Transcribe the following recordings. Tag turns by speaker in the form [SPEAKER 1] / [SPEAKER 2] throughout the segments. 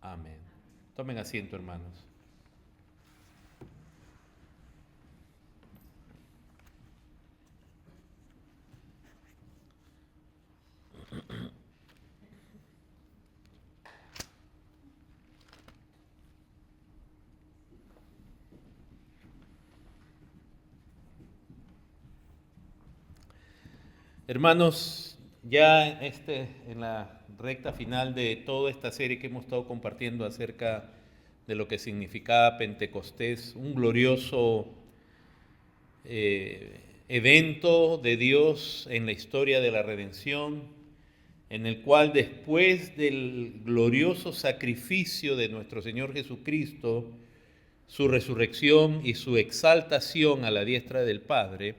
[SPEAKER 1] Amén. Tomen asiento, hermanos. Hermanos, ya en la recta final de toda esta serie que hemos estado compartiendo acerca de lo que significaba Pentecostés, un glorioso evento de Dios en la historia de la redención, en el cual después del glorioso sacrificio de nuestro Señor Jesucristo, su resurrección y su exaltación a la diestra del Padre,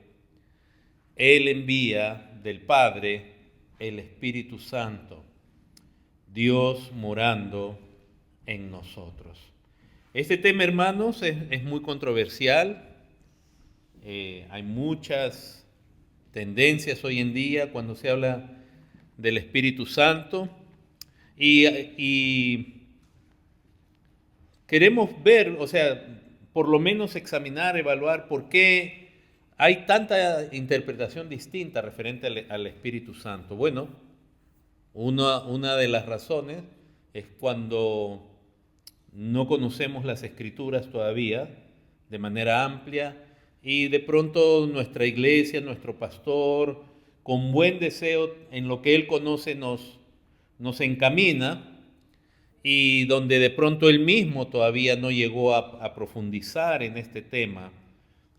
[SPEAKER 1] Él envía del Padre el Espíritu Santo, Dios morando en nosotros. Este tema, hermanos, es muy controversial. Hay muchas tendencias hoy en día cuando se habla del Espíritu Santo y queremos ver, o sea, por lo menos examinar, evaluar por qué hay tanta interpretación distinta referente al Espíritu Santo. Bueno, una de las razones es cuando no conocemos las Escrituras todavía de manera amplia y de pronto nuestra iglesia, nuestro pastor, con buen deseo en lo que él conoce, nos encamina, y donde de pronto él mismo todavía no llegó a profundizar en este tema,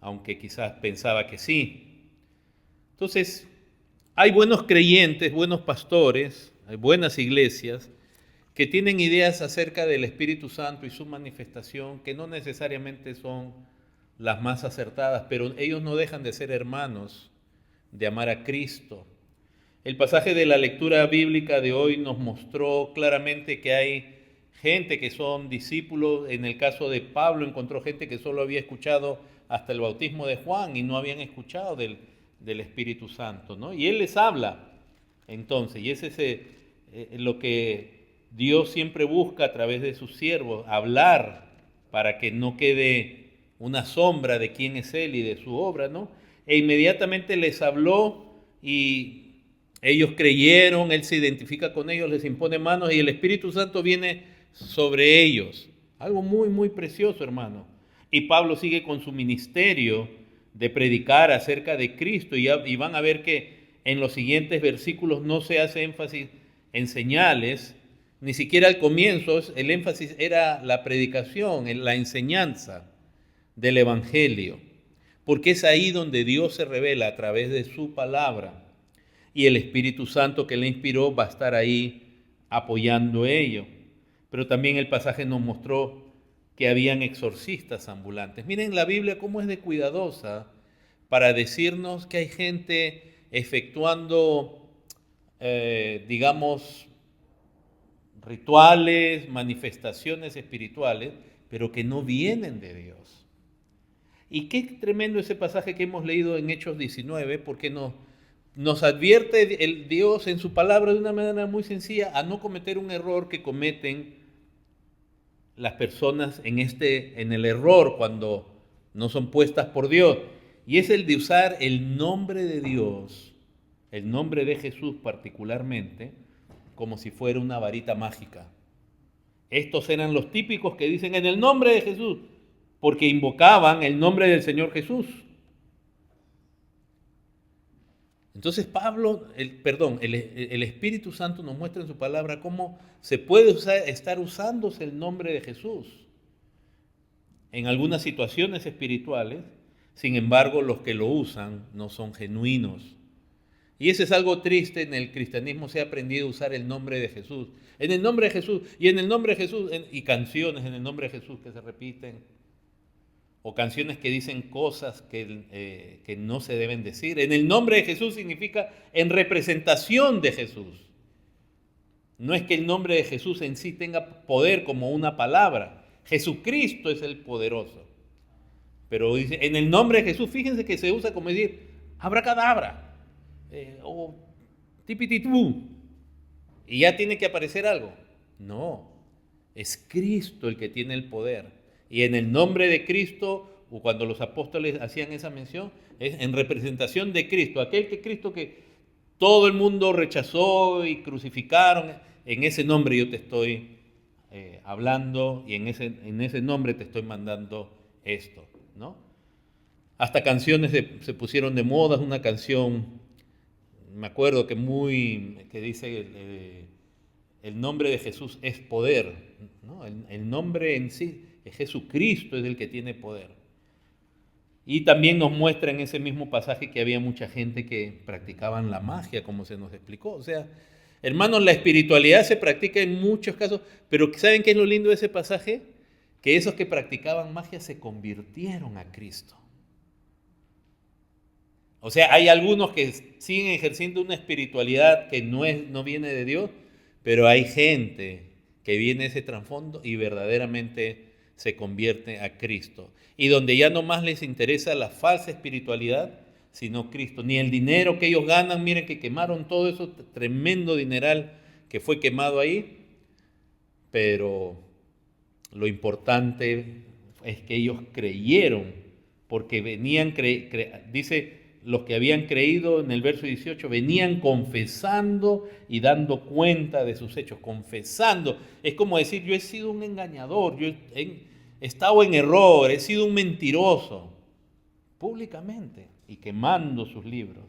[SPEAKER 1] aunque quizás pensaba que sí. Entonces, hay buenos creyentes, buenos pastores, hay buenas iglesias que tienen ideas acerca del Espíritu Santo y su manifestación que no necesariamente son las más acertadas, pero ellos no dejan de ser hermanos, de amar a Cristo. El pasaje de la lectura bíblica de hoy nos mostró claramente que hay gente que son discípulos. En el caso de Pablo encontró gente que solo había escuchado hasta el bautismo de Juan y no habían escuchado del Espíritu Santo, ¿no? Y él les habla entonces, y ese es lo que Dios siempre busca a través de sus siervos, hablar para que no quede una sombra de quién es Él y de su obra, ¿no? E inmediatamente les habló y ellos creyeron, Él se identifica con ellos, les impone manos y el Espíritu Santo viene sobre ellos. Algo muy, muy precioso, hermano. Y Pablo sigue con su ministerio de predicar acerca de Cristo y van a ver que en los siguientes versículos no se hace énfasis en señales, ni siquiera al comienzo el énfasis era la predicación, la enseñanza del Evangelio, porque es ahí donde Dios se revela a través de su palabra y el Espíritu Santo que le inspiró va a estar ahí apoyando ello. Pero también el pasaje nos mostró que habían exorcistas ambulantes. Miren la Biblia cómo es de cuidadosa para decirnos que hay gente efectuando, digamos, rituales, manifestaciones espirituales, pero que no vienen de Dios. Y qué tremendo ese pasaje que hemos leído en Hechos 19, porque nos advierte el Dios en su palabra de una manera muy sencilla a no cometer un error que cometen las personas en el error cuando no son puestas por Dios. Y es el de usar el nombre de Dios, el nombre de Jesús particularmente, como si fuera una varita mágica. Estos eran los típicos que dicen en el nombre de Jesús, porque invocaban el nombre del Señor Jesús. Entonces el Espíritu Santo nos muestra en su palabra cómo se puede estar usándose el nombre de Jesús en algunas situaciones espirituales. Sin embargo, los que lo usan no son genuinos. Y eso es algo triste. En el cristianismo se ha aprendido a usar el nombre de Jesús. En el nombre de Jesús, y en el nombre de Jesús, y canciones en el nombre de Jesús que se repiten, o canciones que dicen cosas que no se deben decir. En el nombre de Jesús significa en representación de Jesús. No es que el nombre de Jesús en sí tenga poder como una palabra. Jesucristo es el poderoso. Pero dice, en el nombre de Jesús, fíjense que se usa como decir, abracadabra, o tipititú, y ya tiene que aparecer algo. No, Es Cristo el que tiene el poder. Y en el nombre de Cristo, o cuando los apóstoles hacían esa mención, es en representación de Cristo, aquel que Cristo que todo el mundo rechazó y crucificaron, en ese nombre yo te estoy hablando y en ese nombre te estoy mandando esto, ¿no? Hasta canciones se pusieron de moda, una canción, me acuerdo que dice el nombre de Jesús es poder, ¿no? El nombre en sí es Jesucristo, es el que tiene poder. Y también nos muestra en ese mismo pasaje que había mucha gente que practicaban la magia, como se nos explicó. O sea, hermanos, la espiritualidad se practica en muchos casos, pero ¿saben qué es lo lindo de ese pasaje? Que esos que practicaban magia se convirtieron a Cristo. O sea, hay algunos que siguen ejerciendo una espiritualidad que no viene de Dios, pero hay gente que viene de ese trasfondo y verdaderamente se convierte a Cristo. Y donde ya no más les interesa la falsa espiritualidad, sino Cristo. Ni el dinero que ellos ganan, miren que quemaron todo eso, tremendo dineral que fue quemado ahí, pero lo importante es que ellos creyeron, porque venían, dice, los que habían creído en el verso 18, venían confesando y dando cuenta de sus hechos, confesando. Es como decir, yo he sido un engañador, yo he estado en error, he sido un mentiroso, públicamente, y quemando sus libros.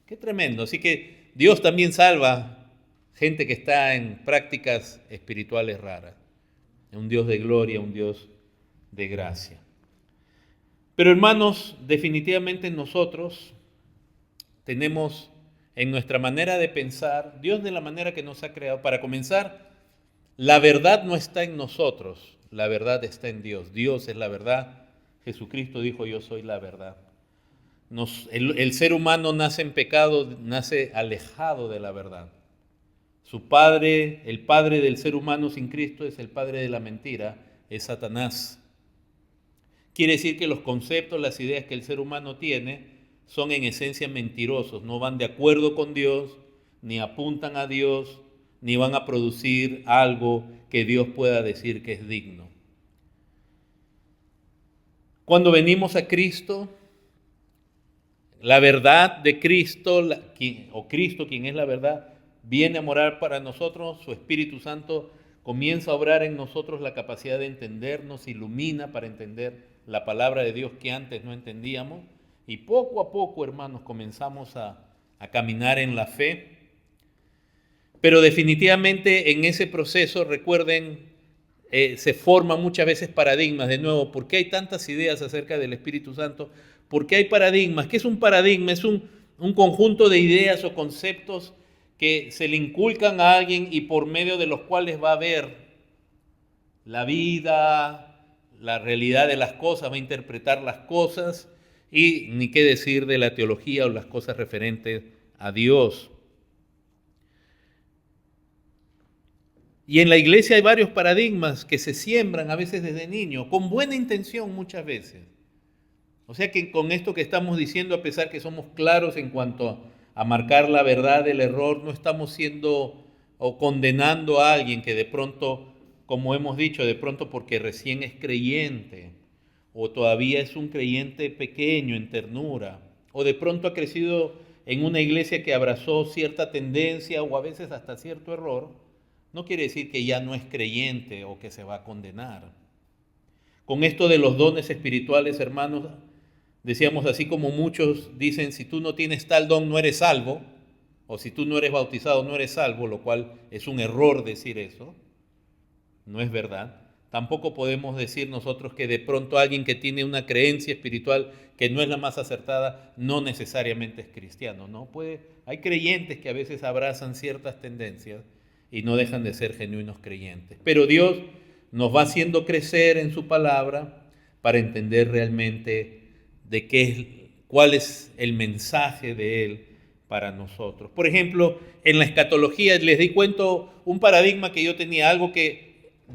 [SPEAKER 1] Qué tremendo. Así que Dios también salva gente que está en prácticas espirituales raras. Un Dios de gloria, un Dios de gracia. Pero hermanos, definitivamente nosotros tenemos en nuestra manera de pensar, Dios de la manera que nos ha creado. Para comenzar, la verdad no está en nosotros, la verdad está en Dios. Dios es la verdad. Jesucristo dijo, yo soy la verdad. El ser humano nace en pecado, nace alejado de la verdad. Su padre, el padre del ser humano sin Cristo es el padre de la mentira, es Satanás. Quiere decir que los conceptos, las ideas que el ser humano tiene son en esencia mentirosos, no van de acuerdo con Dios, ni apuntan a Dios, ni van a producir algo que Dios pueda decir que es digno. Cuando venimos a Cristo, la verdad de Cristo, o Cristo quien es la verdad, viene a morar para nosotros, su Espíritu Santo comienza a obrar en nosotros la capacidad de entendernos, ilumina para entender la palabra de Dios que antes no entendíamos, y poco a poco, hermanos, comenzamos a caminar en la fe. Pero definitivamente en ese proceso, recuerden, se forman muchas veces paradigmas. De nuevo, ¿por qué hay tantas ideas acerca del Espíritu Santo? ¿Por qué hay paradigmas? ¿Qué es un paradigma? Es un conjunto de ideas o conceptos que se le inculcan a alguien y por medio de los cuales va a ver la vida, la realidad de las cosas, va a interpretar las cosas, y ni qué decir de la teología o las cosas referentes a Dios. Y en la iglesia hay varios paradigmas que se siembran a veces desde niño, con buena intención muchas veces. O sea que con esto que estamos diciendo, a pesar que somos claros en cuanto a marcar la verdad del error, no estamos siendo o condenando a alguien que de pronto, como hemos dicho, de pronto porque recién es creyente, o todavía es un creyente pequeño en ternura, o de pronto ha crecido en una iglesia que abrazó cierta tendencia o a veces hasta cierto error, no quiere decir que ya no es creyente o que se va a condenar. Con esto de los dones espirituales, hermanos, decíamos, así como muchos dicen, si tú no tienes tal don no eres salvo, o si tú no eres bautizado no eres salvo, lo cual es un error decir eso, no es verdad. Tampoco podemos decir nosotros que de pronto alguien que tiene una creencia espiritual que no es la más acertada, no necesariamente es cristiano, ¿no? Hay creyentes que a veces abrazan ciertas tendencias y no dejan de ser genuinos creyentes. Pero Dios nos va haciendo crecer en su palabra para entender realmente cuál es el mensaje de Él para nosotros. Por ejemplo, en la escatología les di cuento un paradigma que yo tenía, algo que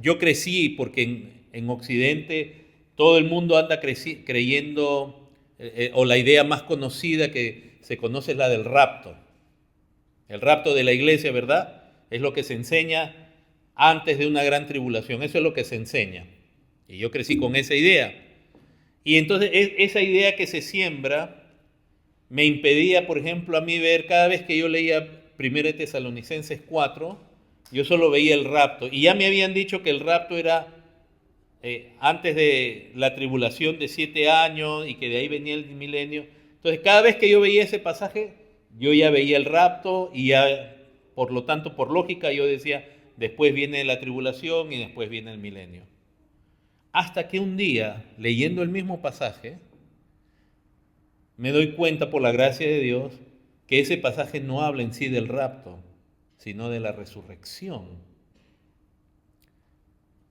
[SPEAKER 1] yo crecí, porque en Occidente todo el mundo anda creyendo, o la idea más conocida que se conoce es la del rapto. El rapto de la iglesia, ¿verdad? Es lo que se enseña antes de una gran tribulación. Eso es lo que se enseña. Y yo crecí con esa idea. Y entonces esa idea que se siembra me impedía, por ejemplo, a mí ver, cada vez que yo leía 1 Tesalonicenses 4, yo solo veía el rapto. Y ya me habían dicho que el rapto era antes de la tribulación de 7 años y que de ahí venía el milenio. Entonces, cada vez que yo veía ese pasaje, yo ya veía el rapto y ya, por lo tanto, por lógica, yo decía, después viene la tribulación y después viene el milenio. Hasta que un día, leyendo el mismo pasaje, me doy cuenta por la gracia de Dios que ese pasaje no habla en sí del rapto, sino de la resurrección.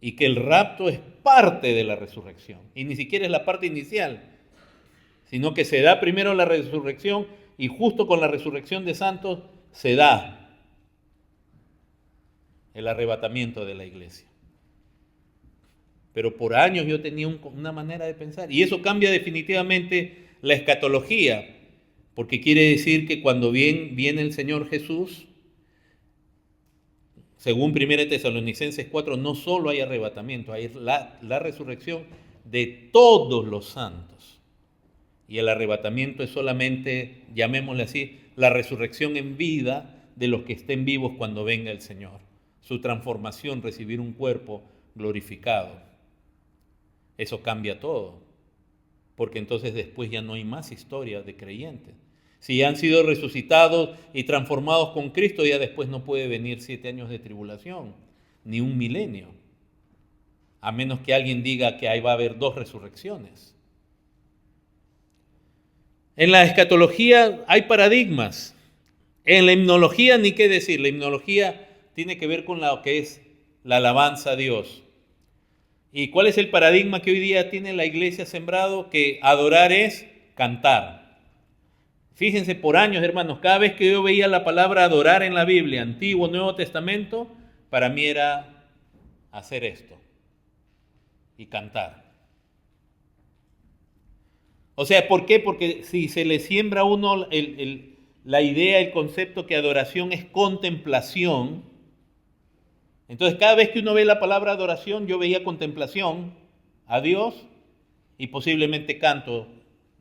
[SPEAKER 1] Y que el rapto es parte de la resurrección. Y ni siquiera es la parte inicial, sino que se da primero la resurrección y justo con la resurrección de santos se da el arrebatamiento de la iglesia. Pero por años yo tenía una manera de pensar. Y eso cambia definitivamente la escatología, porque quiere decir que cuando viene el Señor Jesús, según 1 Tesalonicenses 4, no solo hay arrebatamiento, hay la resurrección de todos los santos. Y el arrebatamiento es solamente, llamémosle así, la resurrección en vida de los que estén vivos cuando venga el Señor. Su transformación, recibir un cuerpo glorificado. Eso cambia todo, porque entonces después ya no hay más historia de creyentes. Si han sido resucitados y transformados con Cristo, ya después no puede venir 7 años de tribulación, ni un milenio, a menos que alguien diga que ahí va a haber 2 resurrecciones. En la escatología hay paradigmas. En la himnología ni qué decir, la himnología tiene que ver con lo que es la alabanza a Dios. ¿Y cuál es el paradigma que hoy día tiene la iglesia sembrado? Que adorar es cantar. Fíjense, por años, hermanos, cada vez que yo veía la palabra adorar en la Biblia, Antiguo, Nuevo Testamento, para mí era hacer esto y cantar. O sea, ¿por qué? Porque si se le siembra a uno la idea, el concepto que adoración es contemplación, entonces cada vez que uno ve la palabra adoración, yo veía contemplación a Dios y posiblemente canto,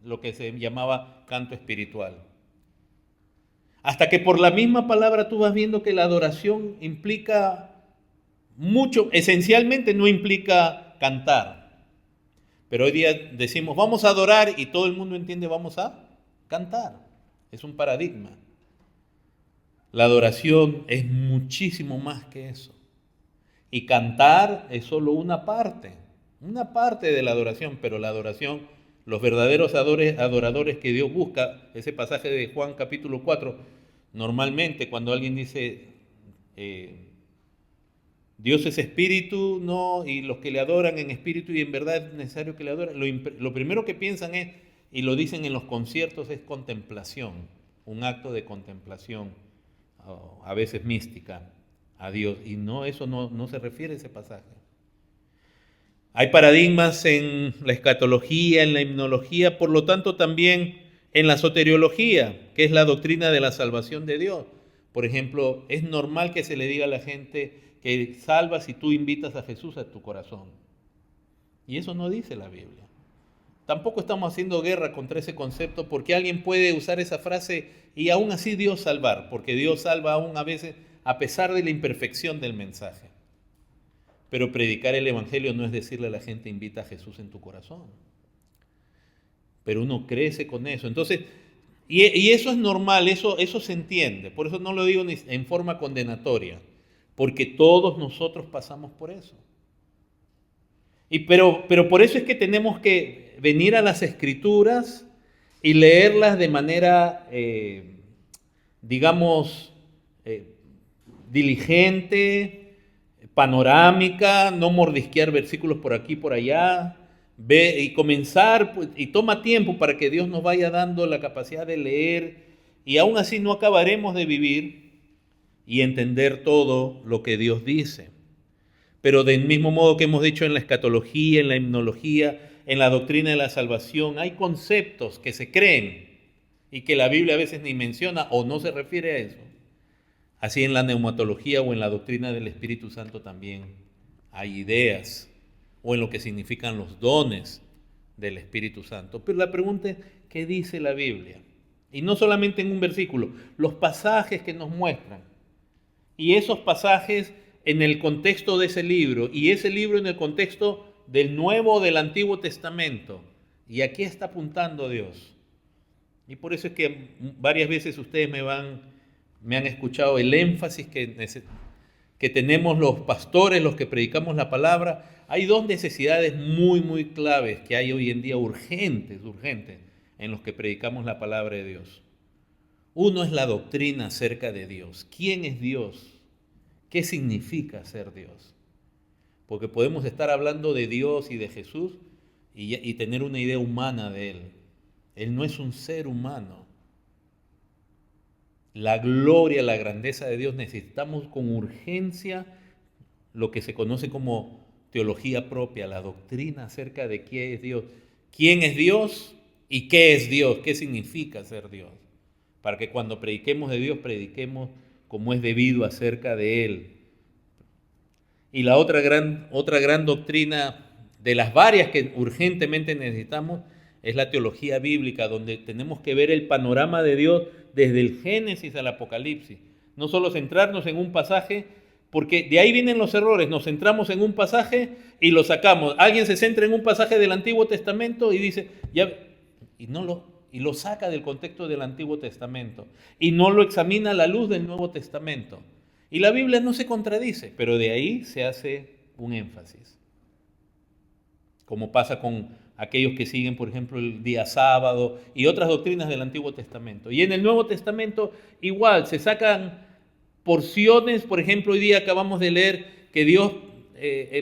[SPEAKER 1] lo que se llamaba canto espiritual. Hasta que por la misma palabra tú vas viendo que la adoración implica mucho, esencialmente no implica cantar. Pero hoy día decimos, vamos a adorar y todo el mundo entiende, vamos a cantar. Es un paradigma. La adoración es muchísimo más que eso. Y cantar es solo una parte de la adoración, pero la adoración, los verdaderos adoradores que Dios busca, ese pasaje de Juan capítulo 4, normalmente cuando alguien dice, Dios es espíritu, no, y los que le adoran en espíritu y en verdad es necesario que le adoren. Lo primero que piensan es, y lo dicen en los conciertos, es contemplación, un acto de contemplación, a veces mística, a Dios. Y no, eso no se refiere a ese pasaje. Hay paradigmas en la escatología, en la himnología, por lo tanto también en la soteriología, que es la doctrina de la salvación de Dios. Por ejemplo, es normal que se le diga a la gente que salvas si tú invitas a Jesús a tu corazón. Y eso no dice la Biblia. Tampoco estamos haciendo guerra contra ese concepto, porque alguien puede usar esa frase y aún así Dios salvar, porque Dios salva aún a veces a pesar de la imperfección del mensaje. Pero predicar el evangelio no es decirle a la gente invita a Jesús en tu corazón. Pero uno crece con eso. Entonces, y eso es normal, eso se entiende. Por eso no lo digo en forma condenatoria, porque todos nosotros pasamos por eso. Pero por eso es que tenemos que venir a las Escrituras y leerlas de manera, digamos, diligente, panorámica, no mordisquear versículos por aquí, por allá, ve y comenzar, y toma tiempo para que Dios nos vaya dando la capacidad de leer, y aún así no acabaremos de vivir y entender todo lo que Dios dice. Pero del mismo modo que hemos dicho en la escatología, en la himnología, en la doctrina de la salvación, hay conceptos que se creen y que la Biblia a veces ni menciona o no se refiere a eso. Así en la neumatología o en la doctrina del Espíritu Santo también hay ideas, o en lo que significan los dones del Espíritu Santo. Pero la pregunta es, ¿qué dice la Biblia? Y no solamente en un versículo, los pasajes que nos muestran. Y esos pasajes en el contexto de ese libro, y ese libro en el contexto del Nuevo o del Antiguo Testamento. Y aquí está apuntando Dios. Y por eso es que varias veces ustedes me han escuchado el énfasis que tenemos los pastores, los que predicamos la palabra. Hay dos necesidades muy claves que hay hoy en día urgentes, en los que predicamos la palabra de Dios. Uno es la doctrina acerca de Dios. ¿Quién es Dios? ¿Qué significa ser Dios? Porque podemos estar hablando de Dios y de Jesús y tener una idea humana de Él. Él no es un ser humano. La gloria, la grandeza de Dios, necesitamos con urgencia lo que se conoce como teología propia, la doctrina acerca de quién es Dios. ¿Quién es Dios y qué es Dios? ¿Qué significa ser Dios? Para que cuando prediquemos de Dios, prediquemos como es debido acerca de Él. Y la otra gran doctrina de las varias que urgentemente necesitamos es la teología bíblica, donde tenemos que ver el panorama de Dios desde el Génesis al Apocalipsis. No solo centrarnos en un pasaje, porque de ahí vienen los errores. Nos centramos en un pasaje y lo sacamos. Alguien se centra en un pasaje del Antiguo Testamento y dice, y lo saca del contexto del Antiguo Testamento y no lo examina a la luz del Nuevo Testamento. Y la Biblia no se contradice, pero de ahí se hace un énfasis. Como pasa con aquellos que siguen, por ejemplo, el día sábado y otras doctrinas del Antiguo Testamento. Y en el Nuevo Testamento igual, se sacan porciones. Por ejemplo, hoy día acabamos de leer que Dios,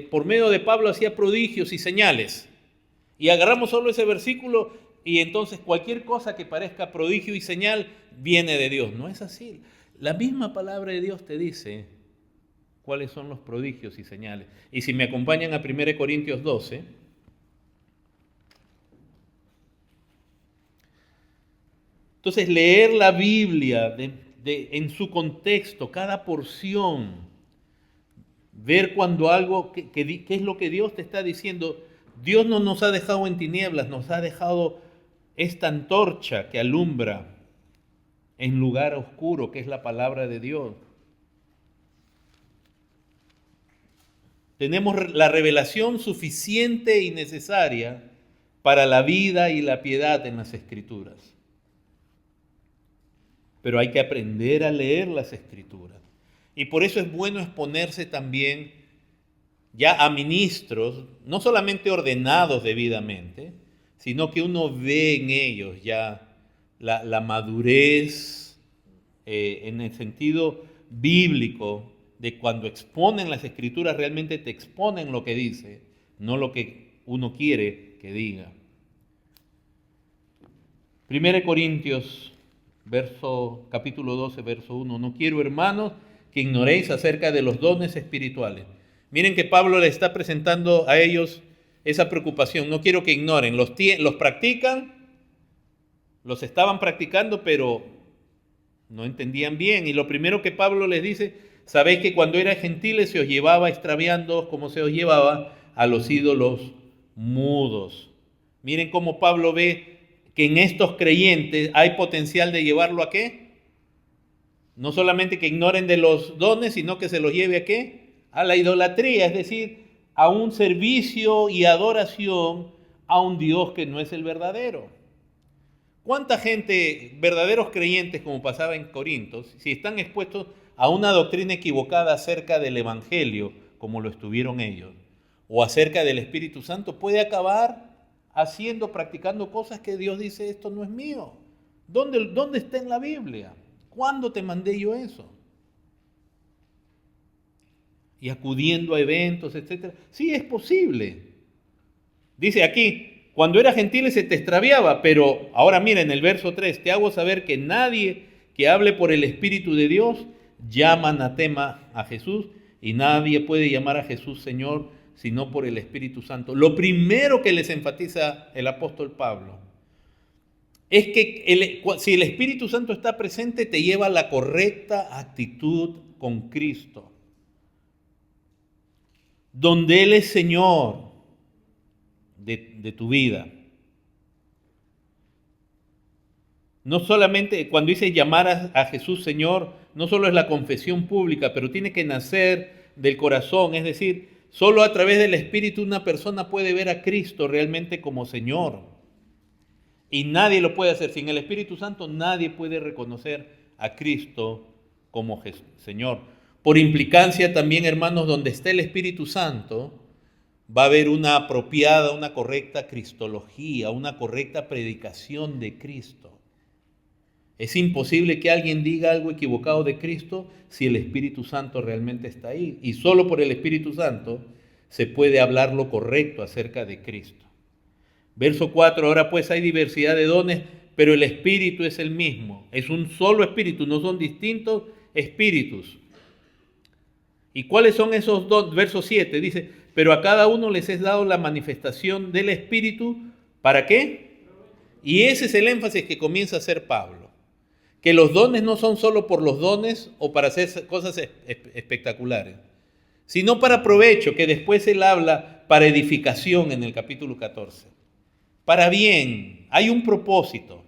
[SPEAKER 1] por medio de Pablo, hacía prodigios y señales. Y agarramos solo ese versículo y entonces cualquier cosa que parezca prodigio y señal viene de Dios. No es así. La misma palabra de Dios te dice cuáles son los prodigios y señales. Y si me acompañan a 1 Corintios 12, entonces leer la Biblia en su contexto, cada porción, ver cuando algo, qué es lo que Dios te está diciendo. Dios no nos ha dejado en tinieblas, nos ha dejado esta antorcha que alumbra en lugar oscuro, que es la palabra de Dios. Tenemos la revelación suficiente y necesaria para la vida y la piedad en las Escrituras. Pero hay que aprender a leer las Escrituras. Y por eso es bueno exponerse también ya a ministros, no solamente ordenados debidamente, sino que uno ve en ellos ya la madurez en el sentido bíblico de cuando exponen las Escrituras, realmente te exponen lo que dice, no lo que uno quiere que diga. 1 Corintios capítulo 12, verso 1. No quiero, hermanos, que ignoréis acerca de los dones espirituales. Miren que Pablo le está presentando a ellos esa preocupación. No quiero que ignoren. Los practican, los estaban practicando, pero no entendían bien. Y lo primero que Pablo les dice, sabéis que cuando eran gentiles se os llevaba extraviando como se os llevaba a los ídolos mudos. Miren cómo Pablo ve que en estos creyentes hay potencial de llevarlo a ¿qué? No solamente que ignoren de los dones, sino que se los lleve a ¿qué? A la idolatría, es decir, a un servicio y adoración a un Dios que no es el verdadero. ¿Cuánta gente, verdaderos creyentes, como pasaba en Corinto, si están expuestos a una doctrina equivocada acerca del Evangelio, como lo estuvieron ellos, o acerca del Espíritu Santo, puede acabar practicando cosas que Dios dice, esto no es mío? ¿Dónde está en la Biblia? ¿Cuándo te mandé yo eso? Y acudiendo a eventos, etc. Sí, es posible. Dice aquí, cuando eras gentil se te extraviaba, pero ahora mira en el verso 3, te hago saber que nadie que hable por el Espíritu de Dios llama anatema a Jesús, y nadie puede llamar a Jesús Señor sino por el Espíritu Santo. Lo primero que les enfatiza el apóstol Pablo es que si el Espíritu Santo está presente, te lleva a la correcta actitud con Cristo, donde Él es Señor de tu vida. No solamente cuando dice llamar a Jesús Señor, no solo es la confesión pública, pero tiene que nacer del corazón, es decir, solo a través del Espíritu una persona puede ver a Cristo realmente como Señor. Y nadie lo puede hacer. Sin el Espíritu Santo nadie puede reconocer a Cristo como Señor. Por implicancia también, hermanos, donde esté el Espíritu Santo, va a haber una apropiada, una correcta cristología, una correcta predicación de Cristo. Es imposible que alguien diga algo equivocado de Cristo si el Espíritu Santo realmente está ahí. Y solo por el Espíritu Santo se puede hablar lo correcto acerca de Cristo. Verso 4, ahora pues hay diversidad de dones, pero el Espíritu es el mismo. Es un solo Espíritu, no son distintos espíritus. ¿Y cuáles son esos dones? Verso 7 dice, pero a cada uno les es dado la manifestación del Espíritu, ¿para qué? Y ese es el énfasis que comienza a hacer Pablo. Que los dones no son solo por los dones o para hacer cosas espectaculares, sino para provecho, que después él habla para edificación en el capítulo 14. Para bien, hay un propósito.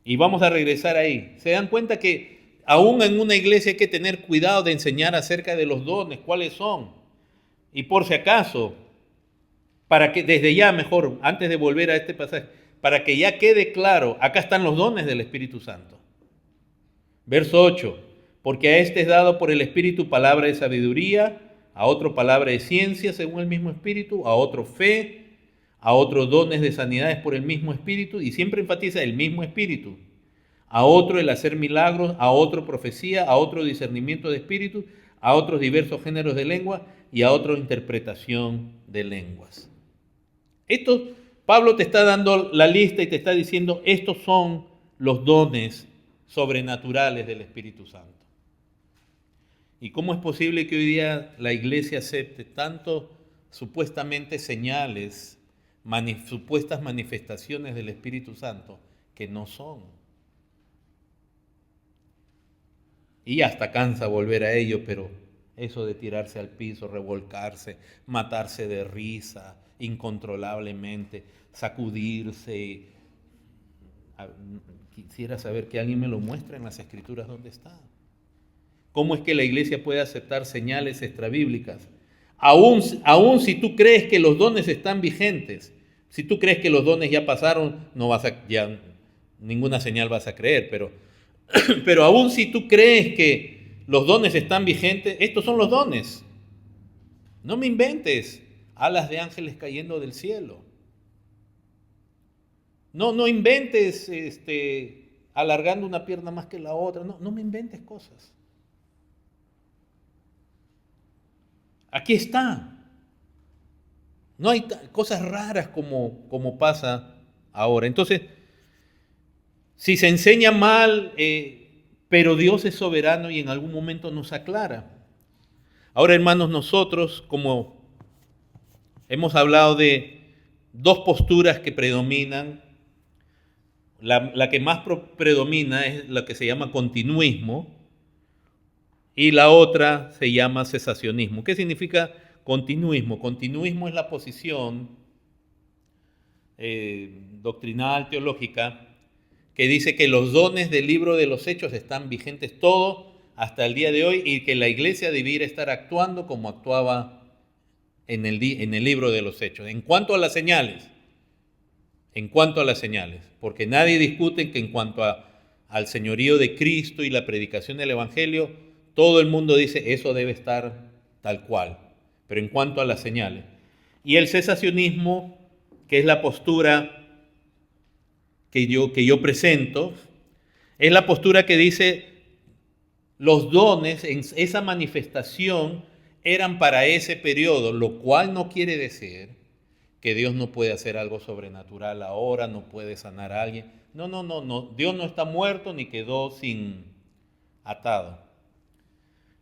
[SPEAKER 1] Y vamos a regresar ahí. Se dan cuenta que aún en una iglesia hay que tener cuidado de enseñar acerca de los dones, cuáles son. Y por si acaso, para que desde ya mejor, antes de volver a este pasaje, para que ya quede claro, acá están los dones del Espíritu Santo. Verso 8, porque a este es dado por el Espíritu palabra de sabiduría, a otro palabra de ciencia según el mismo Espíritu, a otro fe, a otros dones de sanidades por el mismo Espíritu, y siempre enfatiza el mismo Espíritu, a otro el hacer milagros, a otro profecía, a otro discernimiento de espíritus, a otros diversos géneros de lengua y a otro interpretación de lenguas. Esto, Pablo te está dando la lista y te está diciendo, estos son los dones sobrenaturales del Espíritu Santo. ¿Y cómo es posible que hoy día la iglesia acepte tanto supuestamente señales, supuestas manifestaciones del Espíritu Santo que no son? Y hasta cansa volver a ello, pero eso de tirarse al piso, revolcarse, matarse de risa incontrolablemente, sacudirse. Quisiera saber que alguien me lo muestre en las Escrituras dónde está. ¿Cómo es que la iglesia puede aceptar señales extrabíblicas? Aún si tú crees que los dones están vigentes, si tú crees que los dones ya pasaron, ya ninguna señal vas a creer, pero aún si tú crees que los dones están vigentes, estos son los dones. No me inventes alas de ángeles cayendo del cielo. No inventes alargando una pierna más que la otra. No me inventes cosas. Aquí está. No hay cosas raras como pasa ahora. Entonces, si se enseña mal, pero Dios es soberano y en algún momento nos aclara. Ahora, hermanos, nosotros, como hemos hablado de dos posturas que predominan, la que más predomina es la que se llama continuismo y la otra se llama cesacionismo. ¿Qué significa continuismo? Continuismo es la posición doctrinal, teológica, que dice que los dones del libro de los Hechos están vigentes todos hasta el día de hoy y que la iglesia debiera estar actuando como actuaba en el libro de los Hechos. En cuanto a las señales, porque nadie discute que en cuanto al señorío de Cristo y la predicación del Evangelio, todo el mundo dice eso debe estar tal cual, pero en cuanto a las señales. Y el cesacionismo, que es la postura que yo presento, es la postura que dice los dones en esa manifestación eran para ese periodo, lo cual no quiere decir que Dios no puede hacer algo sobrenatural ahora, no puede sanar a alguien. No, Dios no está muerto ni quedó atado.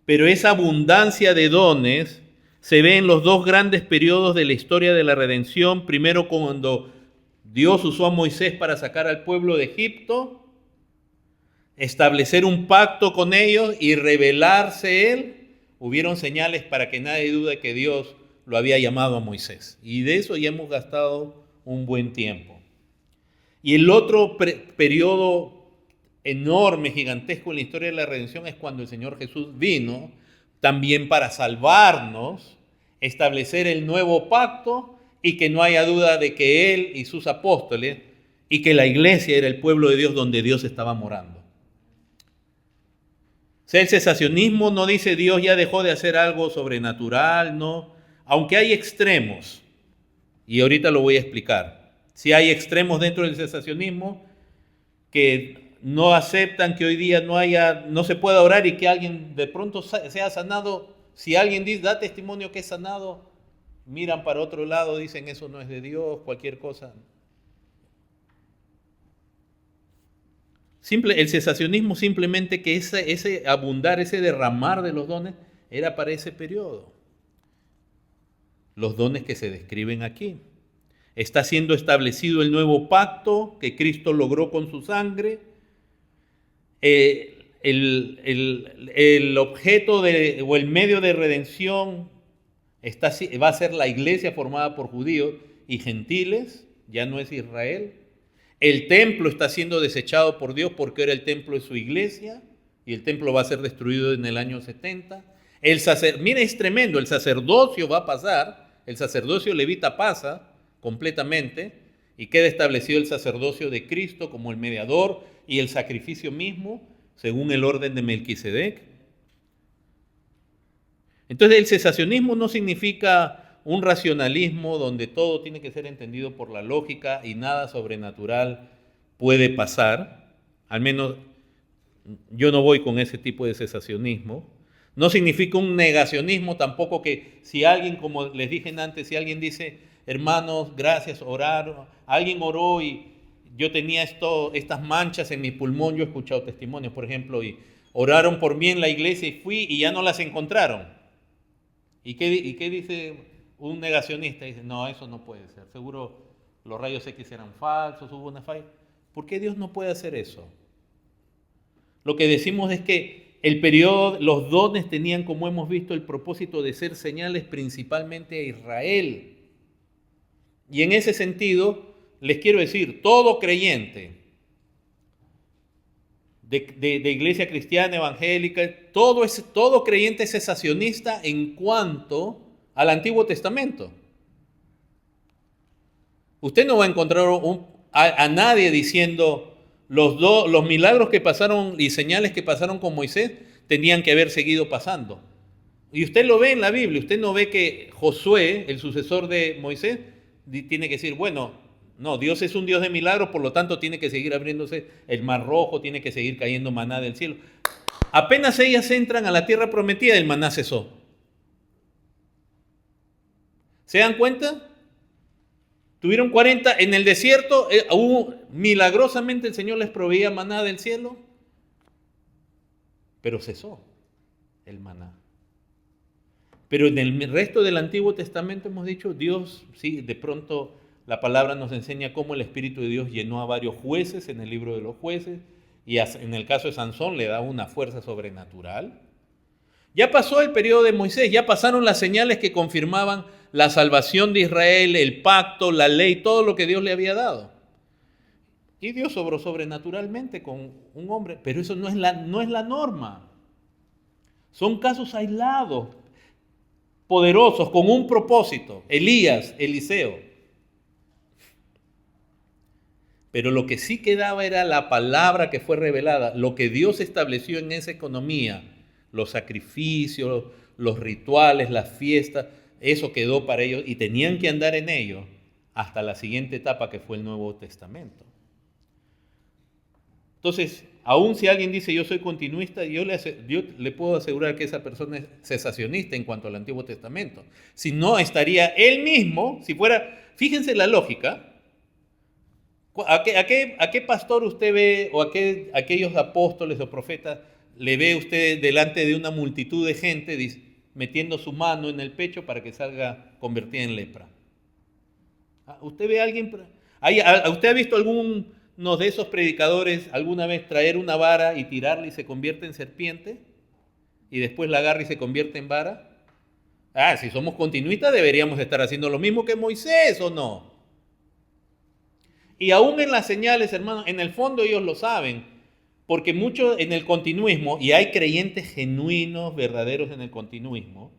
[SPEAKER 1] Pero esa abundancia de dones se ve en los dos grandes periodos de la historia de la redención. Primero, cuando Dios usó a Moisés para sacar al pueblo de Egipto, establecer un pacto con ellos y revelarse él. Hubieron señales para que nadie dude que Dios lo había llamado a Moisés. Y de eso ya hemos gastado un buen tiempo. Y el otro periodo enorme, gigantesco en la historia de la redención es cuando el Señor Jesús vino también para salvarnos, establecer el nuevo pacto y que no haya duda de que Él y sus apóstoles y que la iglesia era el pueblo de Dios donde Dios estaba morando. O sea, el cesacionismo no dice Dios ya dejó de hacer algo sobrenatural, no. Aunque hay extremos, y ahorita lo voy a explicar. Si hay extremos dentro del cesacionismo que no aceptan que hoy día no se pueda orar y que alguien de pronto sea sanado. Si alguien da testimonio que es sanado, miran para otro lado, dicen eso no es de Dios, cualquier cosa. El cesacionismo simplemente que ese abundar, ese derramar de los dones era para ese periodo. Los dones que se describen aquí. Está siendo establecido el nuevo pacto que Cristo logró con su sangre. El objeto o el medio de redención va a ser la iglesia formada por judíos y gentiles, ya no es Israel. El templo está siendo desechado por Dios porque era el templo de su iglesia y el templo va a ser destruido en el año 70. Mira, es tremendo, el sacerdocio va a pasar, el sacerdocio levita pasa completamente y queda establecido el sacerdocio de Cristo como el mediador y el sacrificio mismo según el orden de Melquisedec. Entonces el cesacionismo no significa un racionalismo donde todo tiene que ser entendido por la lógica y nada sobrenatural puede pasar. Al menos yo no voy con ese tipo de cesacionismo. No significa un negacionismo tampoco, que si alguien, como les dije antes, si alguien dice, hermanos, gracias, oraron, alguien oró y yo tenía estas manchas en mi pulmón, yo he escuchado testimonios, por ejemplo, y oraron por mí en la iglesia y fui y ya no las encontraron. ¿Y qué dice un negacionista? Dice, no, eso no puede ser, seguro los rayos X eran falsos, hubo una falla. ¿Por qué Dios no puede hacer eso? Lo que decimos es que el periodo, los dones tenían, como hemos visto, el propósito de ser señales principalmente a Israel. Y en ese sentido, les quiero decir, todo creyente de iglesia cristiana, evangélica, todo creyente cesacionista en cuanto al Antiguo Testamento. Usted no va a encontrar a nadie diciendo los milagros que pasaron y señales que pasaron con Moisés tenían que haber seguido pasando. Y usted lo ve en la Biblia, usted no ve que Josué, el sucesor de Moisés, tiene que decir, bueno, no, Dios es un Dios de milagros, por lo tanto tiene que seguir abriéndose el mar rojo, tiene que seguir cayendo maná del cielo. Apenas ellas entran a la tierra prometida, el maná cesó. ¿Se dan cuenta? Tuvieron 40 en el desierto, milagrosamente el Señor les proveía maná del cielo, pero cesó el maná. Pero en el resto del Antiguo Testamento hemos dicho, Dios, sí, de pronto la palabra nos enseña cómo el Espíritu de Dios llenó a varios jueces en el libro de los jueces, y en el caso de Sansón le da una fuerza sobrenatural. Ya pasó el periodo de Moisés, ya pasaron las señales que confirmaban la salvación de Israel, el pacto, la ley, todo lo que Dios le había dado. Y Dios obró sobrenaturalmente con un hombre, pero eso no es la norma. Son casos aislados, poderosos, con un propósito. Elías, Eliseo. Pero lo que sí quedaba era la palabra que fue revelada, lo que Dios estableció en esa economía, los sacrificios, los rituales, las fiestas, eso quedó para ellos y tenían que andar en ello hasta la siguiente etapa que fue el Nuevo Testamento. Entonces, aun si alguien dice yo soy continuista, yo le puedo asegurar que esa persona es cesacionista en cuanto al Antiguo Testamento. Si no, estaría él mismo, si fuera, fíjense la lógica, ¿a qué pastor usted ve o a aquellos apóstoles o profetas le ve usted delante de una multitud de gente metiendo su mano en el pecho para que salga convertida en lepra. ¿Usted ve a alguien? ¿Usted ha visto alguno de esos predicadores alguna vez traer una vara y tirarla y se convierte en serpiente? Y después la agarra y se convierte en vara. Si somos continuistas deberíamos estar haciendo lo mismo que Moisés, ¿o no? Y aún en las señales, hermanos, en el fondo ellos lo saben, porque muchos en el continuismo, y hay creyentes genuinos, verdaderos en el continuismo,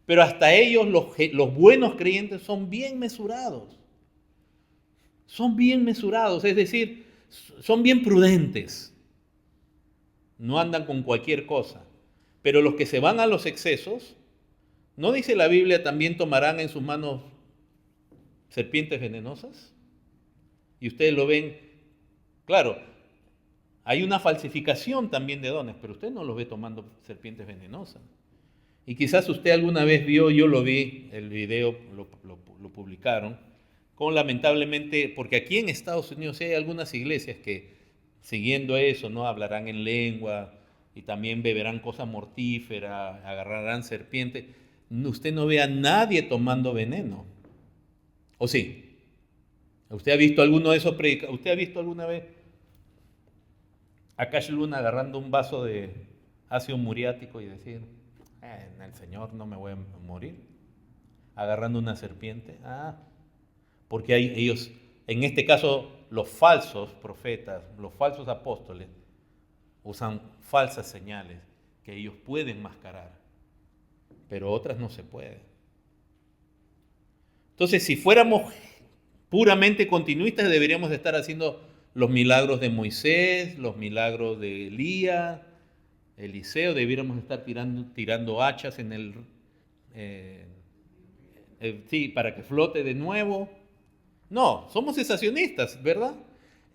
[SPEAKER 1] pero hasta ellos, los buenos creyentes, son bien mesurados. Son bien mesurados, es decir, son bien prudentes. No andan con cualquier cosa. Pero los que se van a los excesos, ¿no dice la Biblia también tomarán en sus manos serpientes venenosas? Y ustedes lo ven, claro, hay una falsificación también de dones, pero usted no los ve tomando serpientes venenosas. Y quizás usted alguna vez vio, yo lo vi, el video lo publicaron, con lamentablemente, porque aquí en Estados Unidos sí hay algunas iglesias que siguiendo eso, ¿no? Hablarán en lengua y también beberán cosas mortíferas, agarrarán serpientes. Usted no ve a nadie tomando veneno. ¿O sí? ¿Usted ha visto alguno de esos predicadores? ¿Usted ha visto alguna vez a Cash Luna agarrando un vaso de ácido muriático y decir, en el Señor no me voy a morir? Agarrando una serpiente. Porque ellos, en este caso, los falsos profetas, los falsos apóstoles, usan falsas señales que ellos pueden mascarar, pero otras no se pueden. Entonces, si fuéramos puramente continuistas, deberíamos estar haciendo los milagros de Moisés, los milagros de Elías, Eliseo, debiéramos estar tirando hachas en para que flote de nuevo. No, somos cesacionistas, ¿verdad?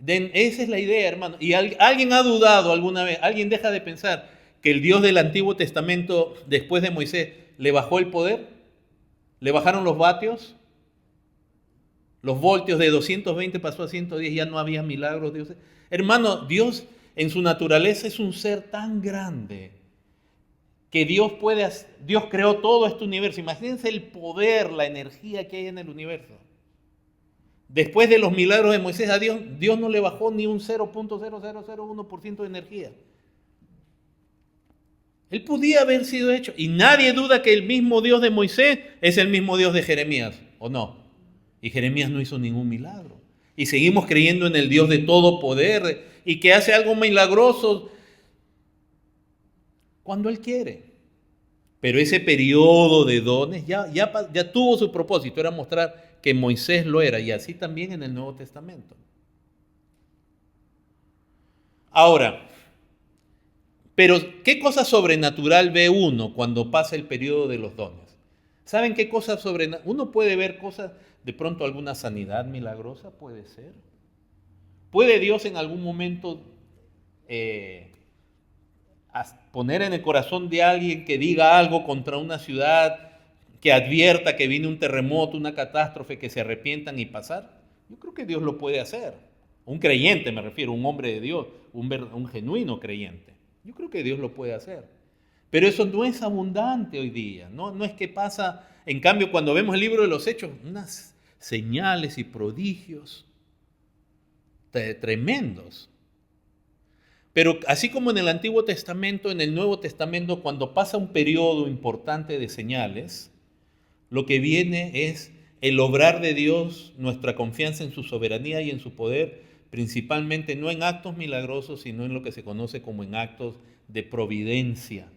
[SPEAKER 1] Esa es la idea, hermano. ¿Y alguien ha dudado alguna vez? ¿Alguien deja de pensar que el Dios del Antiguo Testamento, después de Moisés, le bajó el poder? ¿Le bajaron los vatios? Los voltios de 220 pasó a 110, ya no había milagros. Hermano, Dios en su naturaleza es un ser tan grande que Dios creó todo este universo. Imagínense el poder, la energía que hay en el universo. Después de los milagros de Moisés, a Dios no le bajó ni un 0.0001% de energía. Él podía haber sido hecho. Y nadie duda que el mismo Dios de Moisés es el mismo Dios de Jeremías, ¿o no? Y Jeremías no hizo ningún milagro. Y seguimos creyendo en el Dios de todo poder y que hace algo milagroso cuando Él quiere. Pero ese periodo de dones ya tuvo su propósito, era mostrar que Moisés lo era, y así también en el Nuevo Testamento. Ahora, pero ¿qué cosa sobrenatural ve uno cuando pasa el periodo de los dones? ¿Saben qué cosa sobrenatural? Uno puede ver cosas, de pronto alguna sanidad milagrosa puede ser. ¿Puede Dios en algún momento poner en el corazón de alguien que diga algo contra una ciudad, que advierta que viene un terremoto, una catástrofe, que se arrepientan y pasar? Yo creo que Dios lo puede hacer. Un creyente me refiero, un hombre de Dios, un genuino creyente. Yo creo que Dios lo puede hacer. Pero eso no es abundante hoy día. No es que pasa, en cambio, cuando vemos el libro de los Hechos, unas señales y prodigios tremendos. Pero así como en el Antiguo Testamento, en el Nuevo Testamento, cuando pasa un periodo importante de señales, lo que viene es el obrar de Dios, nuestra confianza en su soberanía y en su poder, principalmente no en actos milagrosos, sino en lo que se conoce como en actos de providencia.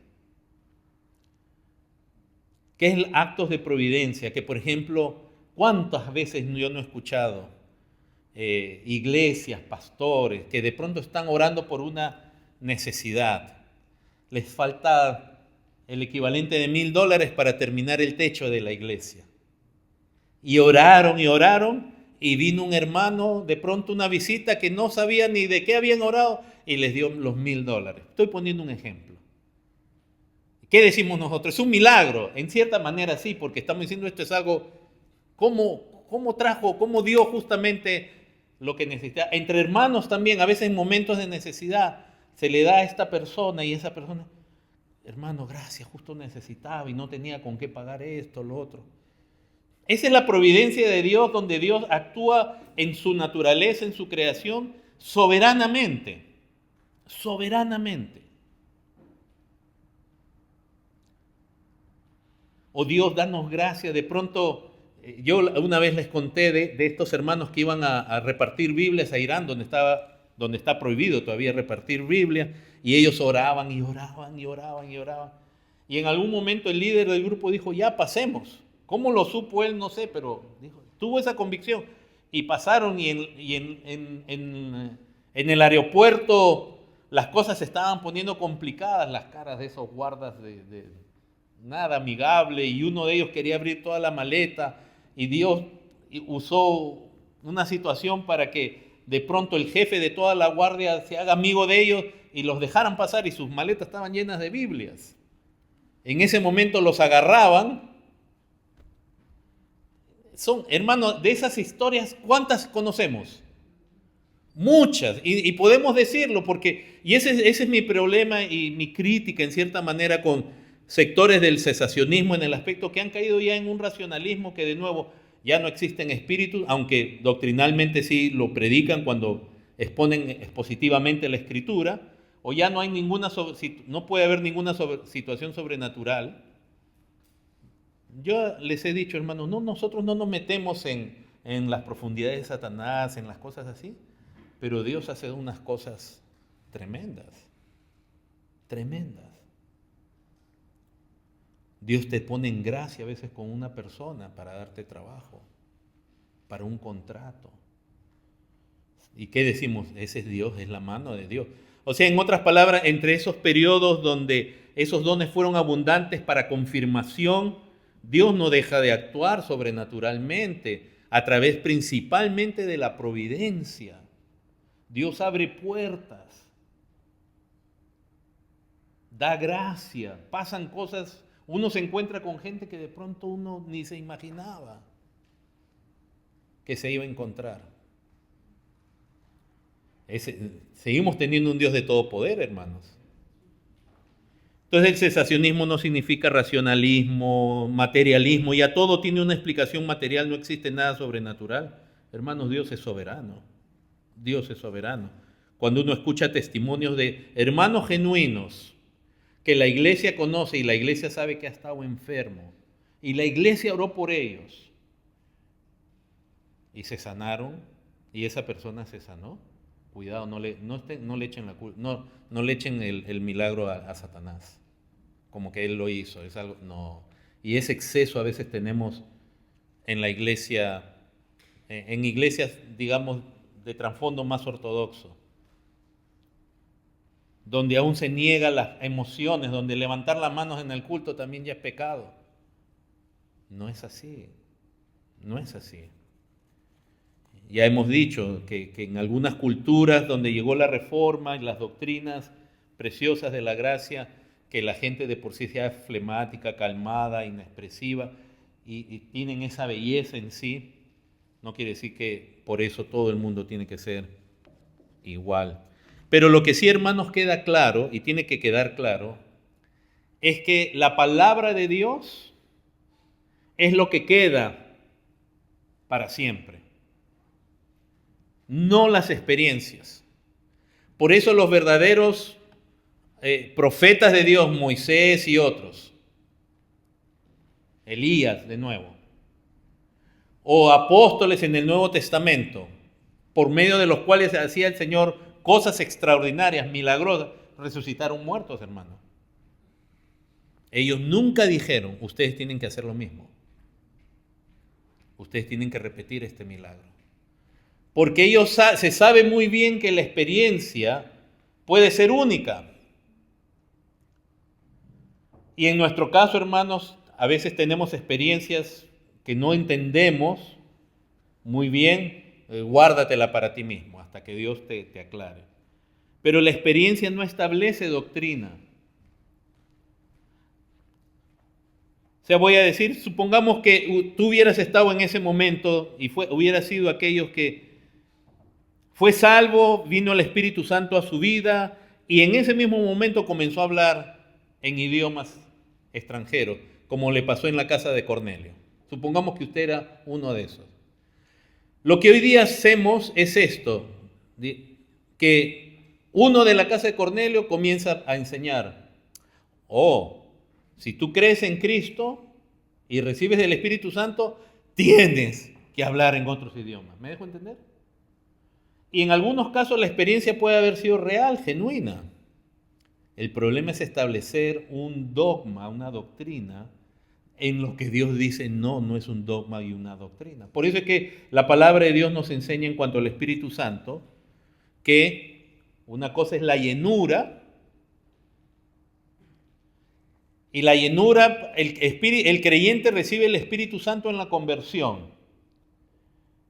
[SPEAKER 1] ¿Qué es actos de providencia? Que, por ejemplo, ¿cuántas veces yo no he escuchado iglesias, pastores, que de pronto están orando por una necesidad? Les falta el equivalente de $1,000 para terminar el techo de la iglesia. Y oraron, y vino un hermano, de pronto una visita que no sabía ni de qué habían orado, y les dio los $1,000. Estoy poniendo un ejemplo. ¿Qué decimos nosotros? Es un milagro, en cierta manera sí, porque estamos diciendo esto es algo, cómo dio justamente lo que necesitaba. Entre hermanos también, a veces en momentos de necesidad, se le da a esta persona y esa persona, hermano, gracias, justo necesitaba y no tenía con qué pagar esto, lo otro. Esa es la providencia de Dios, donde Dios actúa en su naturaleza, en su creación, soberanamente. Soberanamente. Oh Dios, danos gracia. De pronto, yo una vez les conté de estos hermanos que iban a repartir Biblias a Irán, donde está prohibido todavía repartir Biblia, y ellos oraban y oraban y oraban y oraban. Y en algún momento el líder del grupo dijo, ya pasemos. ¿Cómo lo supo él? No sé, pero dijo, tuvo esa convicción. Y pasaron y en el aeropuerto las cosas se estaban poniendo complicadas, las caras de esos guardas de nada amigable, y uno de ellos quería abrir toda la maleta, y Dios usó una situación para que de pronto el jefe de toda la guardia se haga amigo de ellos y los dejaran pasar, y sus maletas estaban llenas de Biblias. En ese momento los agarraban. Son, hermanos, de esas historias, ¿cuántas conocemos? Muchas, y podemos decirlo, porque, y ese es mi problema y mi crítica en cierta manera con sectores del cesacionismo, en el aspecto que han caído ya en un racionalismo que de nuevo ya no existen espíritus, aunque doctrinalmente sí lo predican cuando exponen expositivamente la escritura, o ya no hay no puede haber ninguna situación sobrenatural. Yo les he dicho, hermanos, no, nosotros no nos metemos en las profundidades de Satanás, en las cosas así, pero Dios hace unas cosas tremendas, tremendas. Dios te pone en gracia a veces con una persona para darte trabajo, para un contrato. ¿Y qué decimos? Ese es Dios, es la mano de Dios. O sea, en otras palabras, entre esos periodos donde esos dones fueron abundantes para confirmación, Dios no deja de actuar sobrenaturalmente a través principalmente de la providencia. Dios abre puertas, da gracia, pasan cosas. Uno se encuentra con gente que de pronto uno ni se imaginaba que se iba a encontrar. Seguimos teniendo un Dios de todo poder, hermanos. Entonces el cesacionismo no significa racionalismo, materialismo, ya todo tiene una explicación material, no existe nada sobrenatural. Hermanos, Dios es soberano. Dios es soberano. Cuando uno escucha testimonios de hermanos genuinos que la iglesia conoce y la iglesia sabe que ha estado enfermo y la iglesia oró por ellos y se sanaron y esa persona se sanó, cuidado, no le echen la culpa, no le echen el milagro a Satanás, como que él lo hizo, es algo, no. Y ese exceso a veces tenemos en la iglesia, en iglesias, digamos, de trasfondo más ortodoxo, donde aún se niegan las emociones, donde levantar las manos en el culto también ya es pecado. No es así, no es así. Ya hemos dicho que en algunas culturas donde llegó la reforma y las doctrinas preciosas de la gracia, que la gente de por sí sea flemática, calmada, inexpresiva, y tienen esa belleza en sí, no quiere decir que por eso todo el mundo tiene que ser igual. Pero lo que sí, hermanos, queda claro, y tiene que quedar claro, es que la palabra de Dios es lo que queda para siempre, no las experiencias. Por eso los verdaderos profetas de Dios, Moisés y otros, Elías de nuevo, o apóstoles en el Nuevo Testamento, por medio de los cuales hacía el Señor cosas extraordinarias, milagrosas, resucitaron muertos, hermano. Ellos nunca dijeron, ustedes tienen que hacer lo mismo. Ustedes tienen que repetir este milagro. Porque ellos se sabe muy bien que la experiencia puede ser única. Y en nuestro caso, hermanos, a veces tenemos experiencias que no entendemos muy bien. Guárdatela para ti mismo hasta que Dios te aclare. Pero la experiencia no establece doctrina. O sea, voy a decir, supongamos que tú hubieras estado en ese momento y hubieras sido aquellos que fue salvo, vino el Espíritu Santo a su vida y en ese mismo momento comenzó a hablar en idiomas extranjeros, como le pasó en la casa de Cornelio. Supongamos que usted era uno de esos. Lo que hoy día hacemos es esto, que uno de la casa de Cornelio comienza a enseñar, si tú crees en Cristo y recibes el Espíritu Santo, tienes que hablar en otros idiomas. ¿Me dejo entender? Y en algunos casos la experiencia puede haber sido real, genuina. El problema es establecer un dogma, una doctrina, en lo que Dios dice no es un dogma y una doctrina. Por eso es que la palabra de Dios nos enseña en cuanto al Espíritu Santo, que una cosa es la llenura, y la llenura, el creyente recibe el Espíritu Santo en la conversión.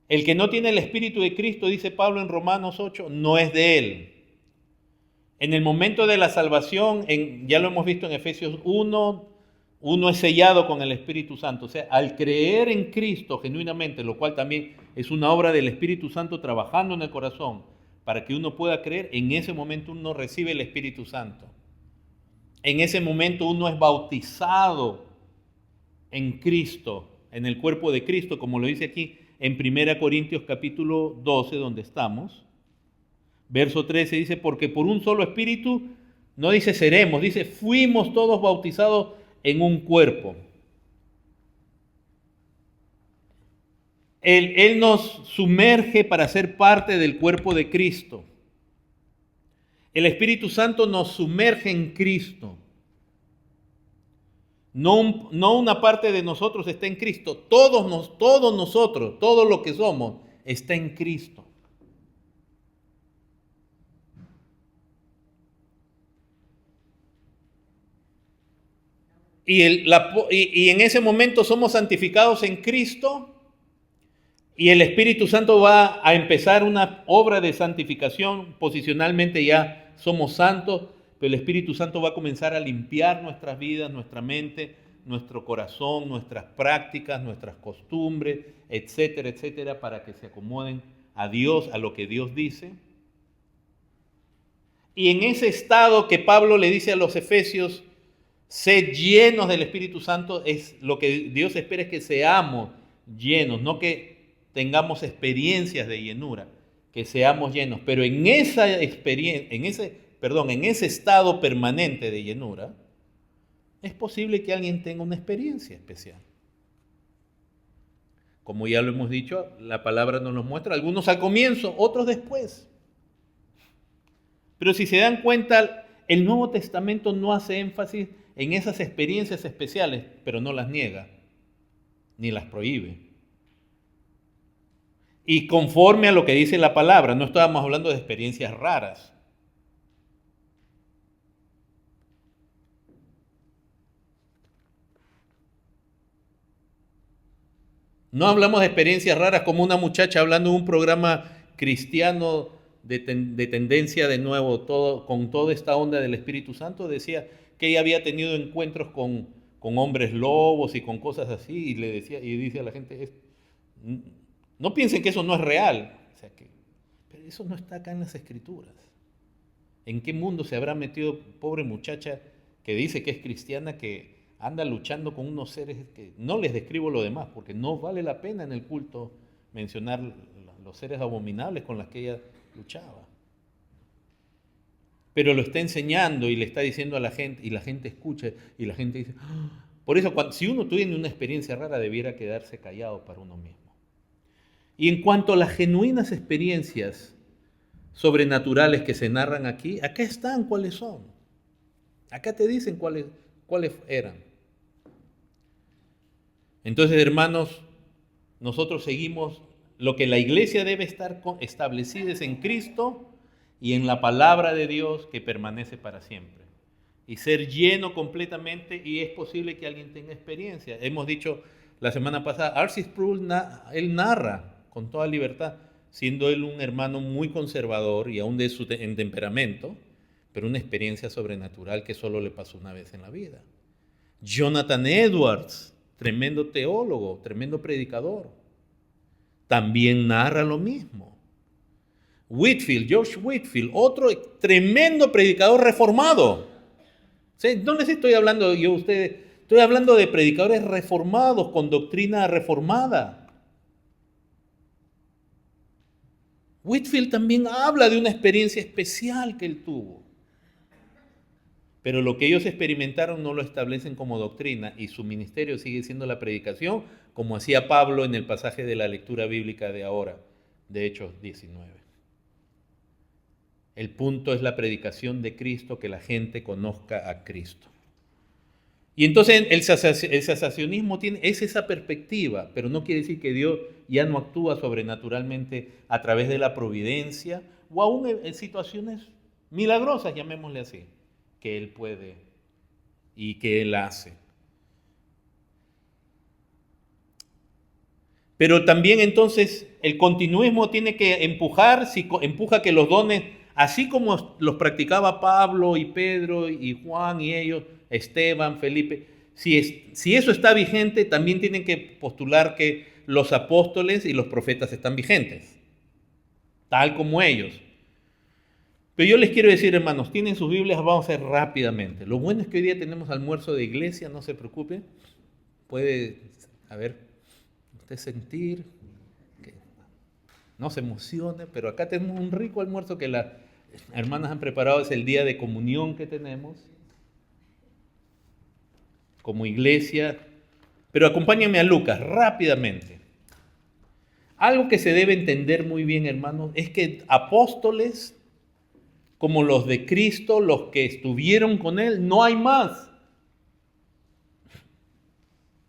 [SPEAKER 1] El que no tiene el Espíritu de Cristo, dice Pablo en Romanos 8, no es de él. En el momento de la salvación, ya lo hemos visto en Efesios 1, uno es sellado con el Espíritu Santo. O sea, al creer en Cristo genuinamente, lo cual también es una obra del Espíritu Santo trabajando en el corazón, para que uno pueda creer, en ese momento uno recibe el Espíritu Santo. En ese momento uno es bautizado en Cristo, en el cuerpo de Cristo, como lo dice aquí en 1 Corintios capítulo 12, donde estamos. Verso 13 dice, porque por un solo espíritu, no dice seremos, dice fuimos todos bautizados en un cuerpo. Él nos sumerge para ser parte del cuerpo de Cristo. El Espíritu Santo nos sumerge en Cristo. No una parte de nosotros está en Cristo. Todos nosotros, todo lo que somos, está en Cristo. Y en ese momento somos santificados en Cristo y el Espíritu Santo va a empezar una obra de santificación. Posicionalmente ya somos santos, pero el Espíritu Santo va a comenzar a limpiar nuestras vidas, nuestra mente, nuestro corazón, nuestras prácticas, nuestras costumbres, etcétera, etcétera, para que se acomoden a Dios, a lo que Dios dice. Y en ese estado que Pablo le dice a los efesios, sed llenos del Espíritu Santo, es lo que Dios espera, es que seamos llenos, no que tengamos experiencias de llenura, que seamos llenos. Pero en esa experiencia, en ese estado permanente de llenura, es posible que alguien tenga una experiencia especial. Como ya lo hemos dicho, la palabra nos lo muestra, algunos al comienzo, otros después. Pero si se dan cuenta, el Nuevo Testamento no hace énfasis en esas experiencias especiales, pero no las niega, ni las prohíbe. Y conforme a lo que dice la palabra, no estábamos hablando de experiencias raras. No hablamos de experiencias raras como una muchacha hablando en un programa cristiano de tendencia de nuevo, con toda esta onda del Espíritu Santo, decía que ella había tenido encuentros con hombres lobos y con cosas así, y le decía, y dice a la gente, no piensen que eso no es real, o sea, pero eso no está acá en las Escrituras. ¿En qué mundo se habrá metido pobre muchacha que dice que es cristiana, que anda luchando con unos seres que no les describo lo demás, porque no vale la pena en el culto mencionar los seres abominables con los que ella luchaba? Pero lo está enseñando y le está diciendo a la gente, y la gente escucha, y la gente dice, ¡ah! Por eso, si uno tiene una experiencia rara, debiera quedarse callado para uno mismo. Y en cuanto a las genuinas experiencias sobrenaturales que se narran aquí, acá están cuáles son. Acá te dicen cuáles eran. Entonces, hermanos, nosotros seguimos, lo que la iglesia debe estar establecida es en Cristo y en la palabra de Dios que permanece para siempre. Y ser lleno completamente, y es posible que alguien tenga experiencia. Hemos dicho la semana pasada, R.C. Sproul, él narra con toda libertad, siendo él un hermano muy conservador y aún de su temperamento, pero una experiencia sobrenatural que solo le pasó una vez en la vida. Jonathan Edwards, tremendo teólogo, tremendo predicador, también narra lo mismo. George Whitefield, otro tremendo predicador reformado, Sí, no les estoy hablando yo a ustedes, estoy hablando de predicadores reformados con doctrina reformada. Whitefield también habla de una experiencia especial que él tuvo. Pero lo que ellos experimentaron no lo establecen como doctrina y su ministerio sigue siendo la predicación, como hacía Pablo en el pasaje de la lectura bíblica de ahora, de Hechos 19. El punto es la predicación de Cristo, que la gente conozca a Cristo. Y entonces el cesacionismo es esa perspectiva, pero no quiere decir que Dios ya no actúa sobrenaturalmente a través de la providencia o aún en situaciones milagrosas, llamémosle así, que Él puede y que Él hace. Pero también entonces el continuismo tiene que empuja que los dones, así como los practicaba Pablo y Pedro y Juan y ellos, Esteban, Felipe, si eso está vigente, también tienen que postular que los apóstoles y los profetas están vigentes, tal como ellos. Pero yo les quiero decir, hermanos, tienen sus Biblias, vamos a hacer rápidamente. Lo bueno es que hoy día tenemos almuerzo de iglesia, no se preocupe. Puede, a ver, usted sentir, que no se emocione, pero acá tenemos un rico almuerzo que las hermanas han preparado, es el día de comunión que tenemos como iglesia. Pero acompáñenme a Lucas rápidamente. Algo que se debe entender muy bien, hermanos, es que apóstoles como los de Cristo, los que estuvieron con Él, no hay más.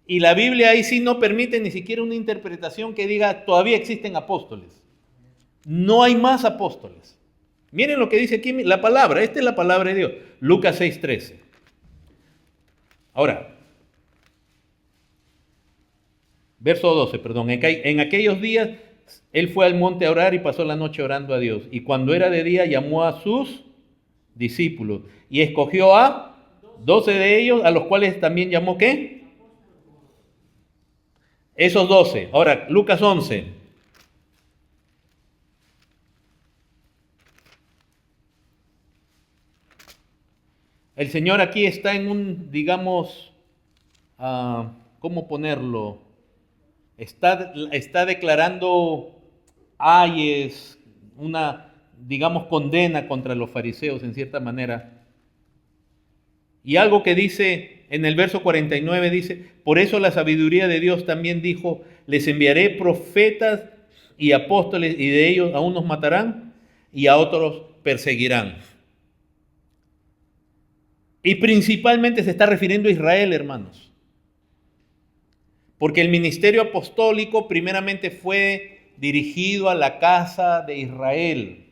[SPEAKER 1] Y la Biblia ahí sí no permite ni siquiera una interpretación que diga todavía existen apóstoles. No hay más apóstoles. Miren lo que dice aquí la palabra, esta es la palabra de Dios, Lucas 6:13. Ahora, verso 12, perdón, en aquellos días Él fue al monte a orar y pasó la noche orando a Dios. Y cuando era de día llamó a sus discípulos y escogió a 12 de ellos, a los cuales también llamó ¿qué? Esos 12. Ahora, Lucas 11. El Señor aquí está en un, digamos, ¿cómo ponerlo? Está declarando ayes, una, digamos, condena contra los fariseos en cierta manera. Y algo que dice en el verso 49 dice, por eso la sabiduría de Dios también dijo, les enviaré profetas y apóstoles y de ellos a unos matarán y a otros perseguirán. Y principalmente se está refiriendo a Israel, hermanos. Porque el ministerio apostólico primeramente fue dirigido a la casa de Israel.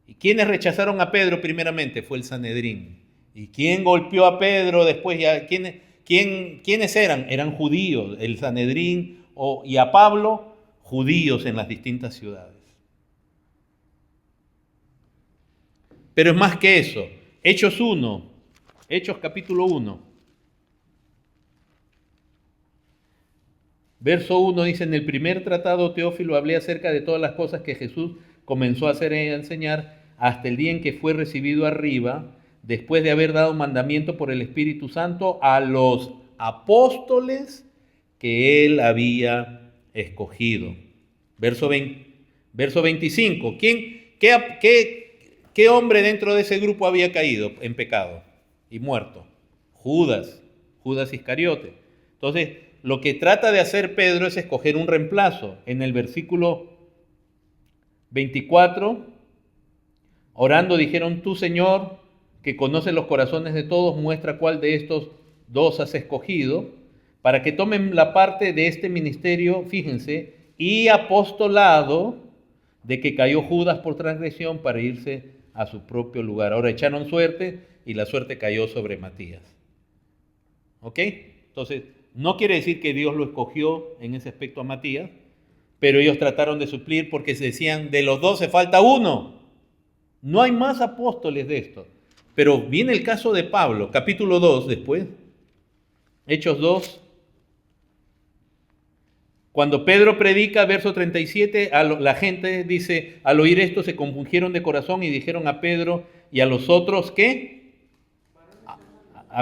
[SPEAKER 1] ¿Y quiénes rechazaron a Pedro primeramente? Fue el Sanedrín. ¿Y quién golpeó a Pedro después? ¿Quiénes eran? Eran judíos, el Sanedrín y a Pablo, judíos en las distintas ciudades. Pero es más que eso. Hechos capítulo 1. Verso 1 dice, en el primer tratado, Teófilo, hablé acerca de todas las cosas que Jesús comenzó a hacer y a enseñar hasta el día en que fue recibido arriba, después de haber dado mandamiento por el Espíritu Santo a los apóstoles que él había escogido. Verso 25. ¿Qué hombre dentro de ese grupo había caído en pecado y muerto? Judas Iscariote. Entonces, lo que trata de hacer Pedro es escoger un reemplazo. En el versículo 24, orando dijeron, tú Señor, que conoces los corazones de todos, muestra cuál de estos dos has escogido, para que tomen la parte de este ministerio, fíjense, y apostolado de que cayó Judas por transgresión para irse a su propio lugar. Ahora echaron suerte y la suerte cayó sobre Matías. ¿Ok? Entonces, no quiere decir que Dios lo escogió en ese aspecto a Matías, pero ellos trataron de suplir porque se decían, de los 12 falta uno. No hay más apóstoles de esto. Pero viene el caso de Pablo, capítulo 2 después, Hechos 2. Cuando Pedro predica, verso 37, la gente dice, al oír esto se compungieron de corazón y dijeron a Pedro y a los otros, ¿qué?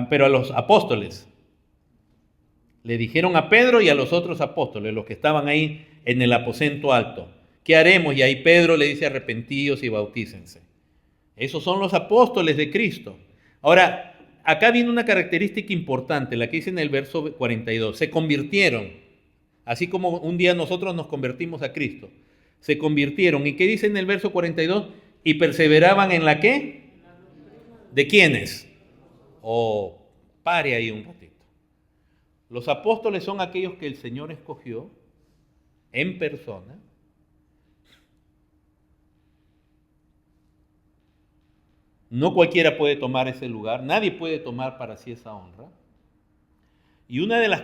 [SPEAKER 1] pero a los apóstoles. Le dijeron a Pedro y a los otros apóstoles, los que estaban ahí en el aposento alto, ¿qué haremos? Y ahí Pedro le dice, arrepentíos y bautícense. Esos son los apóstoles de Cristo. Ahora, acá viene una característica importante, la que dice en el verso 42. Se convirtieron, así como un día nosotros nos convertimos a Cristo. Se convirtieron. ¿Y qué dice en el verso 42? Y perseveraban en la ¿qué? ¿De quiénes? Pare ahí un ratito. Los apóstoles son aquellos que el Señor escogió en persona. No cualquiera puede tomar ese lugar, nadie puede tomar para sí esa honra. Y una de las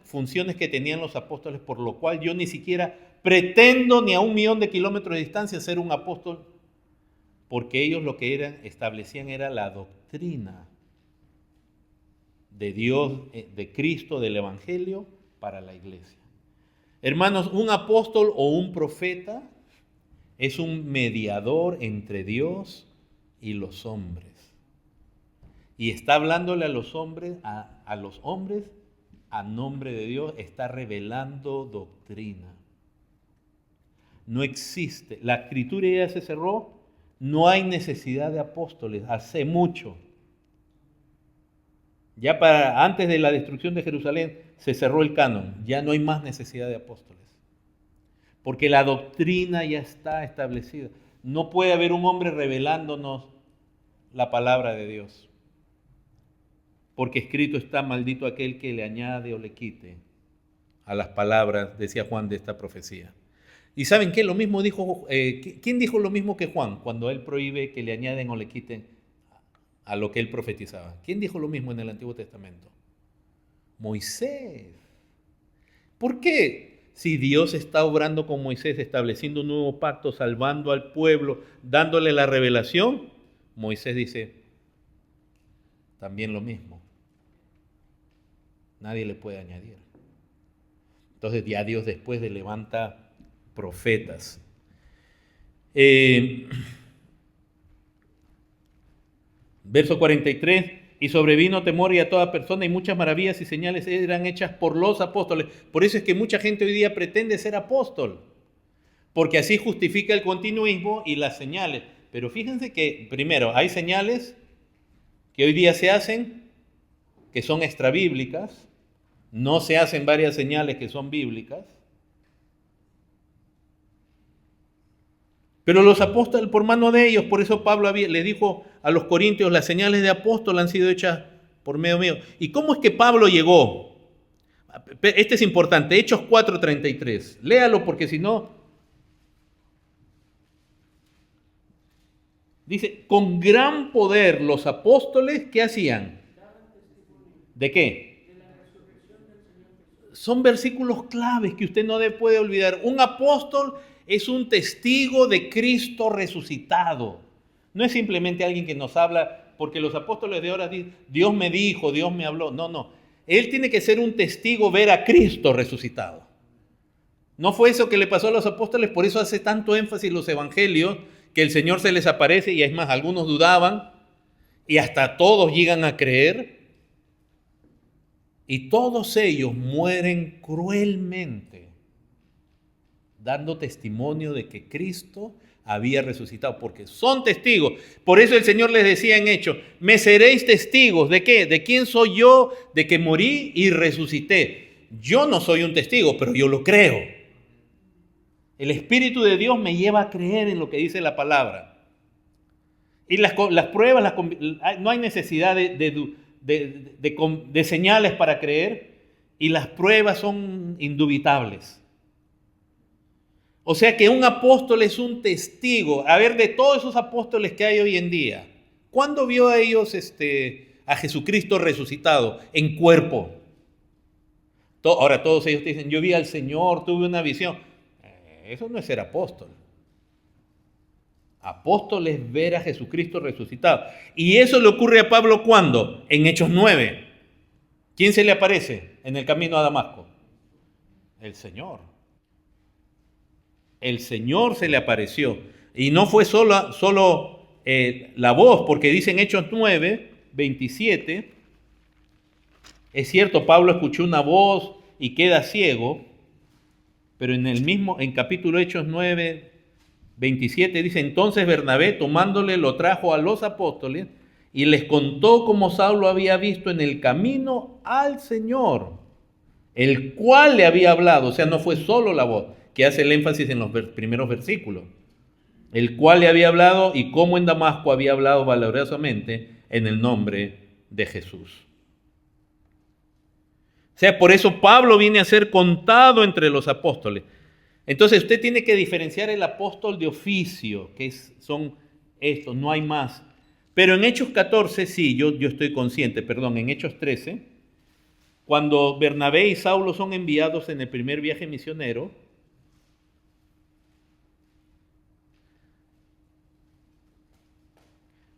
[SPEAKER 1] funciones que tenían los apóstoles, por lo cual yo ni siquiera pretendo ni a 1.000.000 de kilómetros de distancia ser un apóstol, porque ellos lo que establecían era la doctrina de Dios, de Cristo, del Evangelio para la iglesia. Hermanos, un apóstol o un profeta es un mediador entre Dios y los hombres. Y está hablándole a los hombres a nombre de Dios, está revelando doctrina. No existe, la escritura ya se cerró, no hay necesidad de apóstoles, hace mucho. Ya antes de la destrucción de Jerusalén se cerró el canon, ya no hay más necesidad de apóstoles. Porque la doctrina ya está establecida. No puede haber un hombre revelándonos la palabra de Dios. Porque escrito está, maldito aquel que le añade o le quite a las palabras, decía Juan, de esta profecía. ¿Y saben qué? Lo mismo dijo, ¿quién dijo lo mismo que Juan cuando él prohíbe que le añaden o le quiten a lo que él profetizaba? ¿Quién dijo lo mismo en el Antiguo Testamento? Moisés. ¿Por qué? Si Dios está obrando con Moisés, estableciendo un nuevo pacto, salvando al pueblo, dándole la revelación, Moisés dice también lo mismo. Nadie le puede añadir. Entonces ya Dios después levanta profetas. Verso 43, y sobrevino temor y a toda persona y muchas maravillas y señales eran hechas por los apóstoles. Por eso es que mucha gente hoy día pretende ser apóstol, porque así justifica el continuismo y las señales. Pero fíjense que primero hay señales que hoy día se hacen que son extrabíblicas, no se hacen varias señales que son bíblicas. Pero los apóstoles, por mano de ellos, por eso Pablo les dijo a los corintios, las señales de apóstol han sido hechas por medio mío. ¿Y cómo es que Pablo llegó? Este es importante, Hechos 4:33. Léalo porque si no... Dice, con gran poder los apóstoles, ¿qué hacían? ¿De qué? Son versículos claves que usted no puede olvidar. Un apóstol es un testigo de Cristo resucitado. No es simplemente alguien que nos habla, porque los apóstoles de ahora dicen, Dios me dijo, Dios me habló. No. Él tiene que ser un testigo, ver a Cristo resucitado. No fue eso que le pasó a los apóstoles, por eso hace tanto énfasis los evangelios, que el Señor se les aparece, y es más, algunos dudaban, y hasta todos llegan a creer, y todos ellos mueren cruelmente, dando testimonio de que Cristo había resucitado, porque son testigos. Por eso el Señor les decía en Hechos, me seréis testigos, ¿de qué? ¿De quién soy yo? De que morí y resucité. Yo no soy un testigo, pero yo lo creo. El Espíritu de Dios me lleva a creer en lo que dice la palabra. Y las pruebas, no hay necesidad de señales para creer, y las pruebas son indubitables. O sea que un apóstol es un testigo. A ver, de todos esos apóstoles que hay hoy en día, ¿cuándo vio a ellos a Jesucristo resucitado en cuerpo? Ahora todos ellos te dicen, yo vi al Señor, tuve una visión. Eso no es ser apóstol. Apóstol es ver a Jesucristo resucitado. Y eso le ocurre a Pablo ¿cuándo? En Hechos 9. ¿Quién se le aparece en el camino a Damasco? El Señor. El Señor se le apareció. Y no fue solo la voz, porque dice en Hechos 9, 27, Es cierto, Pablo escuchó una voz y queda ciego, pero en capítulo Hechos 9, 27 dice, entonces Bernabé tomándole lo trajo a los apóstoles y les contó cómo Saulo había visto en el camino al Señor, el cual le había hablado. O sea, no fue solo la voz, que hace el énfasis en los primeros versículos, el cual le había hablado y cómo en Damasco había hablado valorosamente en el nombre de Jesús. O sea, por eso Pablo viene a ser contado entre los apóstoles. Entonces usted tiene que diferenciar el apóstol de oficio, que son estos, no hay más. Pero en Hechos 14, sí, yo estoy consciente, en Hechos 13, cuando Bernabé y Saulo son enviados en el primer viaje misionero,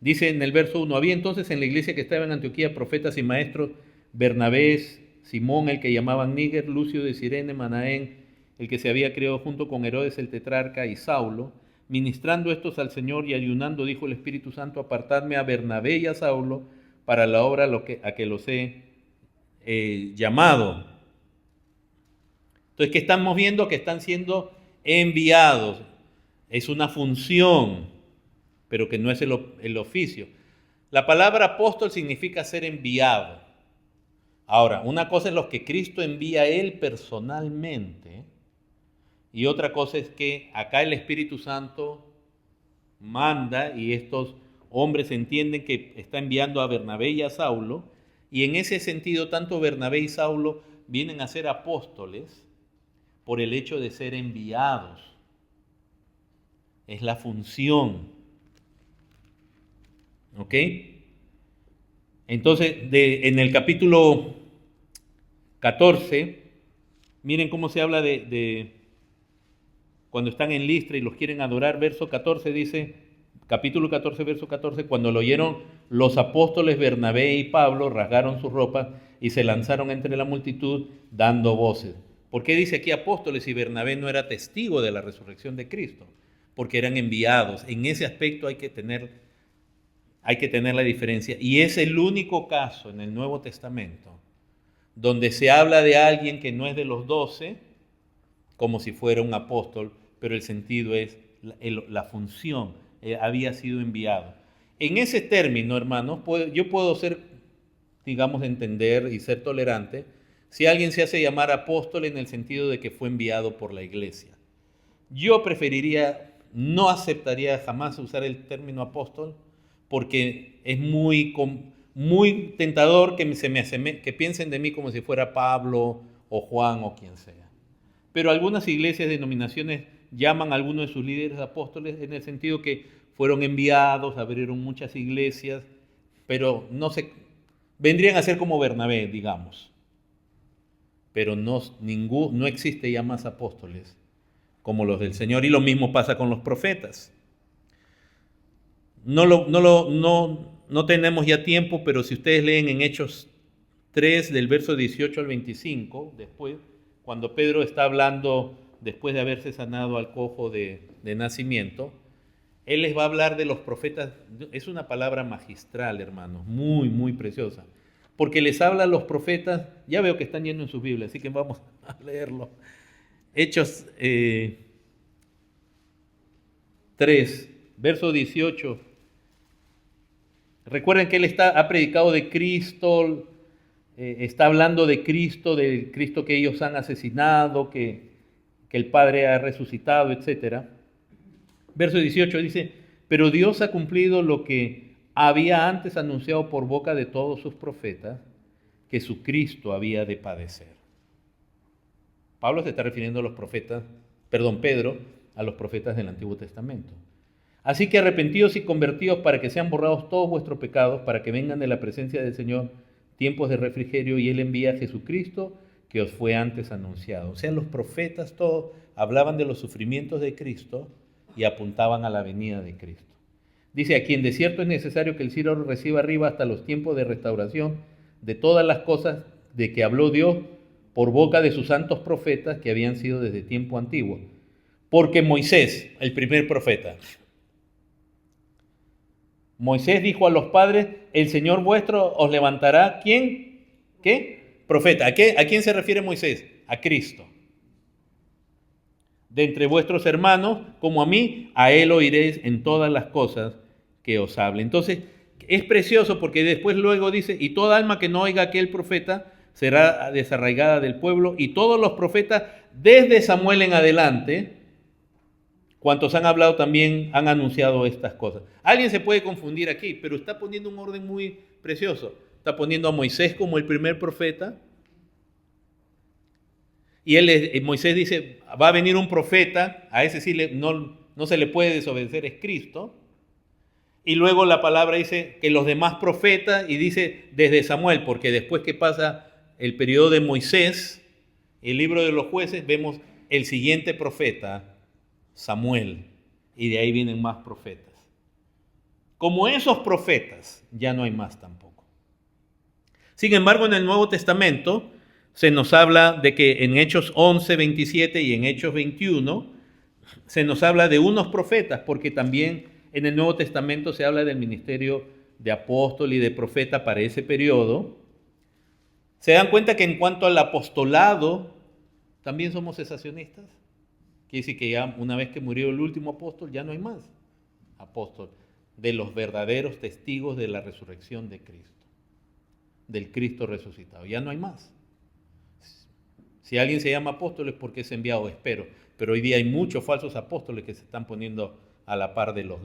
[SPEAKER 1] dice en el verso 1, había entonces en la iglesia que estaba en Antioquía profetas y maestros, Bernabé, Simón, el que llamaban Níger, Lucio de Cirene, Manaén, el que se había criado junto con Herodes el tetrarca, y Saulo, ministrando estos al Señor y ayunando, dijo el Espíritu Santo, apartadme a Bernabé y a Saulo para la obra a que los he llamado. Entonces, ¿qué estamos viendo? Que están siendo enviados. Es una función, pero que no es el oficio. La palabra apóstol significa ser enviado. Ahora, una cosa es lo que Cristo envía a él personalmente, y otra cosa es que acá el Espíritu Santo manda y estos hombres entienden que está enviando a Bernabé y a Saulo, y en ese sentido tanto Bernabé y Saulo vienen a ser apóstoles por el hecho de ser enviados. Es la función. ¿Ok? Entonces, en el capítulo 14, miren cómo se habla de cuando están en Listra y los quieren adorar. Verso 14 dice, capítulo 14, verso 14, cuando lo oyeron los apóstoles Bernabé y Pablo, rasgaron sus ropas y se lanzaron entre la multitud dando voces. ¿Por qué dice aquí apóstoles si Bernabé no era testigo de la resurrección de Cristo? Porque eran enviados. En ese aspecto hay que tener la diferencia. Y es el único caso en el Nuevo Testamento donde se habla de alguien que no es de los 12 como si fuera un apóstol, pero el sentido es la función, había sido enviado. En ese término, hermanos, yo puedo ser, digamos, entender y ser tolerante si alguien se hace llamar apóstol en el sentido de que fue enviado por la iglesia. Yo preferiría, no aceptaría jamás usar el término apóstol, porque es muy tentador que piensen de mí como si fuera Pablo o Juan o quien sea. Pero algunas iglesias, denominaciones, llaman a algunos de sus líderes apóstoles en el sentido que fueron enviados, abrieron muchas iglesias, pero vendrían a ser como Bernabé, digamos. Pero no existe ya más apóstoles como los del Señor, y lo mismo pasa con los profetas. No tenemos ya tiempo, pero si ustedes leen en Hechos 3, del verso 18 al 25, después, cuando Pedro está hablando, después de haberse sanado al cojo de nacimiento, él les va a hablar de los profetas. Es una palabra magistral, hermanos, muy, muy preciosa, porque les habla a los profetas. Ya veo que están yendo en sus Biblias, así que vamos a leerlo. Hechos 3, verso 18. Recuerden que él ha predicado de Cristo, está hablando de Cristo, del Cristo que ellos han asesinado, que el Padre ha resucitado, etc. Verso 18 dice, pero Dios ha cumplido lo que había antes anunciado por boca de todos sus profetas, que su Cristo había de padecer. Pablo se está refiriendo a Pedro, a los profetas del Antiguo Testamento. Así que arrepentidos y convertidos para que sean borrados todos vuestros pecados, para que vengan de la presencia del Señor tiempos de refrigerio, y Él envía a Jesucristo, que os fue antes anunciado. O sea, los profetas todos hablaban de los sufrimientos de Cristo y apuntaban a la venida de Cristo. Dice, a quien de cierto es necesario que el cielo reciba arriba hasta los tiempos de restauración de todas las cosas de que habló Dios por boca de sus santos profetas que habían sido desde tiempo antiguo. Porque Moisés, el primer profeta, Moisés dijo a los padres, el Señor vuestro os levantará, ¿quién? ¿Qué? profeta. ¿A quién se refiere Moisés? A Cristo. De entre vuestros hermanos, como a mí, a él oiréis en todas las cosas que os hable. Entonces, es precioso porque después luego dice, y toda alma que no oiga a aquel profeta será desarraigada del pueblo, y todos los profetas, desde Samuel en adelante, cuantos han hablado también han anunciado estas cosas. Alguien se puede confundir aquí, pero está poniendo un orden muy precioso. Está poniendo a Moisés como el primer profeta, y Moisés dice, va a venir un profeta, a ese sí no se le puede desobedecer, es Cristo. Y luego la palabra dice que los demás profetas, y dice desde Samuel, porque después que pasa el periodo de Moisés, el libro de los jueces, vemos el siguiente profeta, Samuel, y de ahí vienen más profetas. Como esos profetas, ya no hay más tampoco. Sin embargo, en el Nuevo Testamento se nos habla de que en Hechos 11, 27 y en Hechos 21 se nos habla de unos profetas, porque también en el Nuevo Testamento se habla del ministerio de apóstol y de profeta para ese periodo. ¿Se dan cuenta que en cuanto al apostolado también somos cesacionistas? Quiere decir que ya una vez que murió el último apóstol ya no hay más apóstol, de los verdaderos testigos de la resurrección de Cristo, del Cristo resucitado. Ya no hay más. Si alguien se llama apóstol es porque es enviado, espero. Pero hoy día hay muchos falsos apóstoles que se están poniendo a la par de los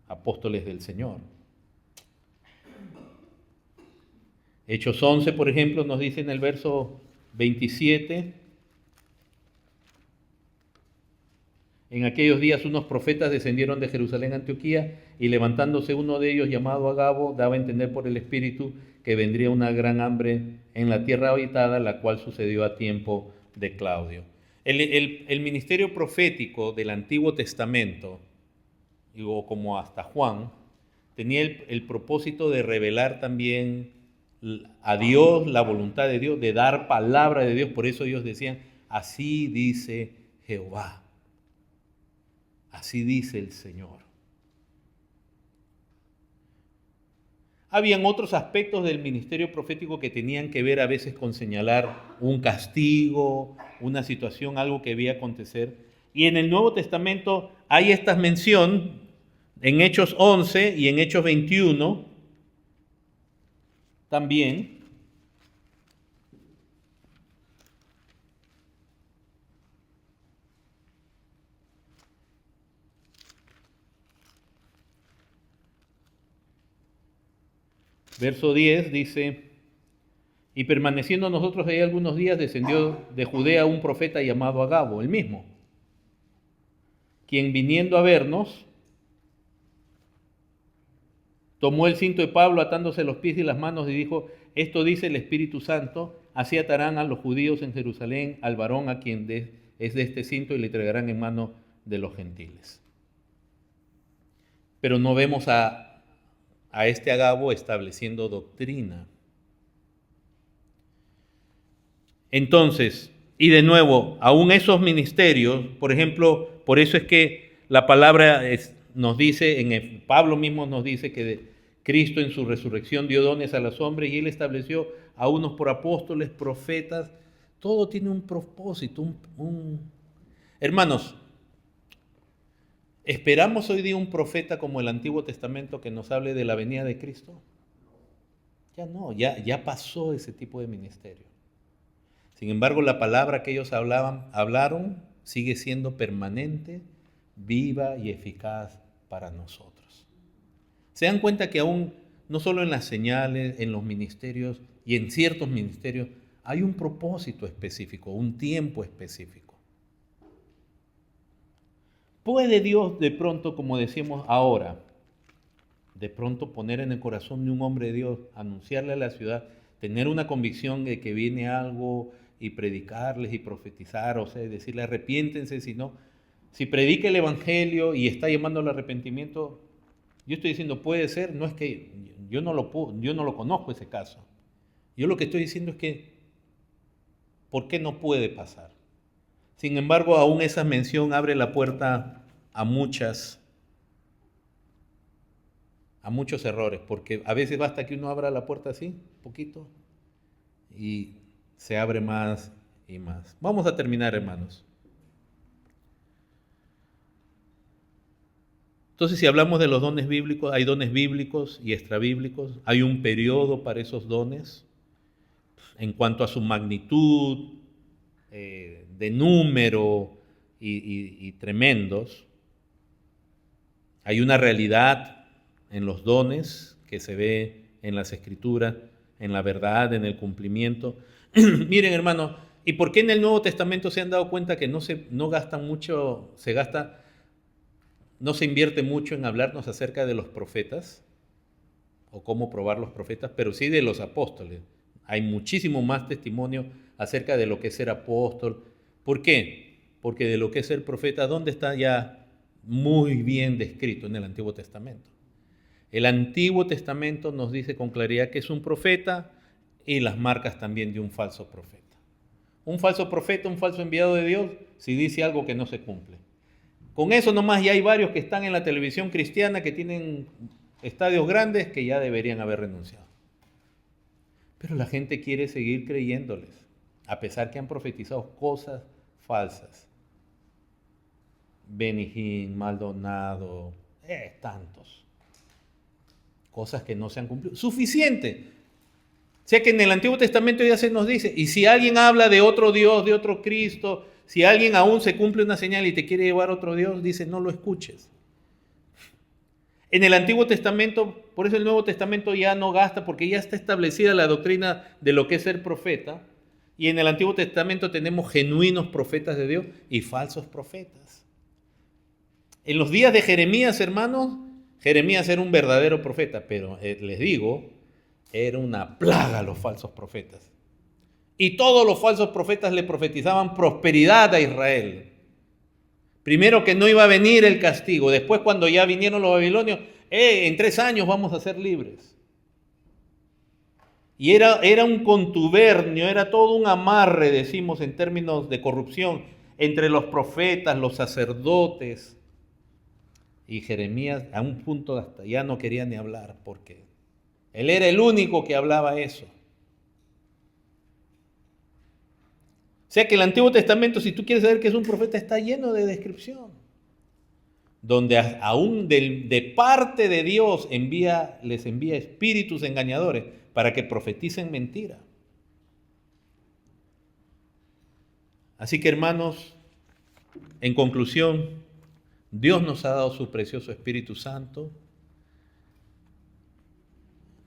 [SPEAKER 1] apóstoles del Señor. Hechos 11, por ejemplo, nos dice en el verso 27, en aquellos días unos profetas descendieron de Jerusalén a Antioquía, y levantándose uno de ellos llamado Agabo, daba a entender por el Espíritu que vendría una gran hambre en la tierra habitada, la cual sucedió a tiempo de Claudio. El ministerio profético del Antiguo Testamento, o como hasta Juan, tenía el propósito de revelar también a Dios, la voluntad de Dios, de dar palabra de Dios. Por eso ellos decían, así dice Jehová, así dice el Señor. Habían otros aspectos del ministerio profético que tenían que ver a veces con señalar un castigo, una situación, algo que debía acontecer. Y en el Nuevo Testamento hay esta mención en Hechos 11 y en Hechos 21 también. Verso 10 dice, y permaneciendo nosotros ahí algunos días, descendió de Judea un profeta llamado Agabo, el mismo, quien viniendo a vernos, tomó el cinto de Pablo atándose los pies y las manos y dijo, esto dice el Espíritu Santo, así atarán a los judíos en Jerusalén al varón a quien es de este cinto y le entregarán en mano de los gentiles. Pero no vemos a este Agabo estableciendo doctrina. Entonces, y de nuevo, aún esos ministerios, por ejemplo, por eso es que la palabra nos dice, Pablo mismo nos dice que Cristo en su resurrección dio dones a los hombres y él estableció a unos por apóstoles, profetas. Todo tiene un propósito. Hermanos, ¿esperamos hoy día un profeta como el Antiguo Testamento que nos hable de la venida de Cristo? Ya no, ya pasó ese tipo de ministerio. Sin embargo, la palabra que ellos hablaron sigue siendo permanente, viva y eficaz para nosotros. Se dan cuenta que aún, no solo en las señales, en los ministerios y en ciertos ministerios, hay un propósito específico, un tiempo específico. ¿Puede Dios de pronto, como decimos ahora, de pronto poner en el corazón de un hombre de Dios, anunciarle a la ciudad, tener una convicción de que viene algo y predicarles y profetizar, o sea, decirle arrepiéntense, si predica el evangelio y está llamando al arrepentimiento? Yo estoy diciendo, puede ser, no es que yo no lo conozco ese caso. Yo lo que estoy diciendo es que, ¿por qué no puede pasar? Sin embargo, aún esa mención abre la puerta a muchos errores, porque a veces basta que uno abra la puerta así, poquito, y se abre más y más. Vamos a terminar, hermanos. Entonces, si hablamos de los dones bíblicos, hay dones bíblicos y extrabíblicos, hay un periodo para esos dones en cuanto a su magnitud, de número y tremendos. Hay una realidad en los dones que se ve en las Escrituras, en la verdad, en el cumplimiento. Miren, hermanos, ¿y por qué en el Nuevo Testamento se han dado cuenta que no gastan mucho, no se invierte mucho en hablarnos acerca de los profetas o cómo probar los profetas, pero sí de los apóstoles? Hay muchísimo más testimonio acerca de lo que es ser apóstol. ¿Por qué? Porque de lo que es ser profeta, ¿dónde está ya muy bien descrito? En el Antiguo Testamento. El Antiguo Testamento nos dice con claridad que es un profeta y las marcas también de un falso profeta. Un falso profeta, un falso enviado de Dios, si dice algo que no se cumple. Con eso nomás ya hay varios que están en la televisión cristiana que tienen estadios grandes que ya deberían haber renunciado. Pero la gente quiere seguir creyéndoles, a pesar que han profetizado cosas falsas. Benny Hinn, Maldonado, tantos. Cosas que no se han cumplido. Suficiente. O sea que en el Antiguo Testamento ya se nos dice, y si alguien habla de otro Dios, de otro Cristo, si alguien aún se cumple una señal y te quiere llevar a otro Dios, dice, no lo escuches. En el Antiguo Testamento, por eso el Nuevo Testamento ya no gasta, porque ya está establecida la doctrina de lo que es ser profeta, y en el Antiguo Testamento tenemos genuinos profetas de Dios y falsos profetas. En los días de Jeremías, hermanos, Jeremías era un verdadero profeta, pero les digo, era una plaga los falsos profetas. Y todos los falsos profetas le profetizaban prosperidad a Israel. Primero que no iba a venir el castigo, después cuando ya vinieron los babilonios, en 3 años vamos a ser libres. Y era un contubernio, era todo un amarre, decimos en términos de corrupción, entre los profetas, los sacerdotes. Y Jeremías a un punto hasta ya no quería ni hablar, porque él era el único que hablaba eso. O sea que el Antiguo Testamento, si tú quieres saber que es un profeta, está lleno de descripción. Donde aún de parte de Dios les envía espíritus engañadores para que profeticen mentira. Así que, hermanos, en conclusión, Dios nos ha dado su precioso Espíritu Santo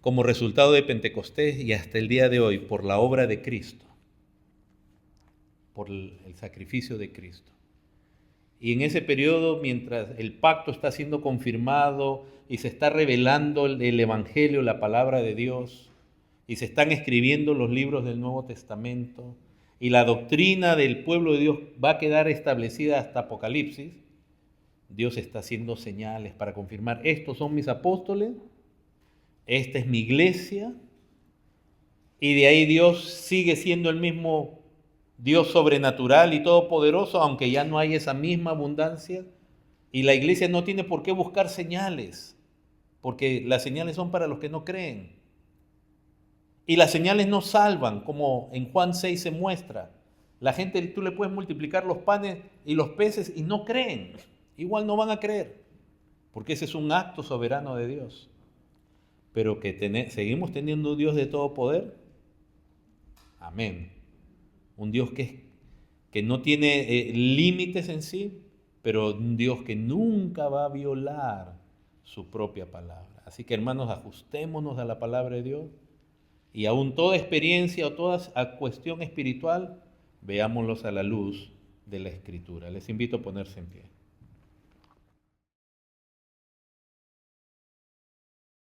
[SPEAKER 1] como resultado de Pentecostés y hasta el día de hoy por la obra de Cristo, por el sacrificio de Cristo. Y en ese periodo, mientras el pacto está siendo confirmado y se está revelando el Evangelio, la palabra de Dios, y se están escribiendo los libros del Nuevo Testamento, y la doctrina del pueblo de Dios va a quedar establecida hasta Apocalipsis, Dios está haciendo señales para confirmar, estos son mis apóstoles, esta es mi iglesia, y de ahí Dios sigue siendo el mismo Dios sobrenatural y todopoderoso, aunque ya no hay esa misma abundancia, y la iglesia no tiene por qué buscar señales, porque las señales son para los que no creen. Y las señales no salvan, como en Juan 6 se muestra. La gente, tú le puedes multiplicar los panes y los peces y no creen. Igual no van a creer, porque ese es un acto soberano de Dios. Pero que seguimos teniendo un Dios de todo poder. Amén. Un Dios que no tiene límites en sí, pero un Dios que nunca va a violar su propia palabra. Así que, hermanos, ajustémonos a la palabra de Dios y aún toda experiencia o toda cuestión espiritual, veámoslos a la luz de la Escritura. Les invito a ponerse en pie.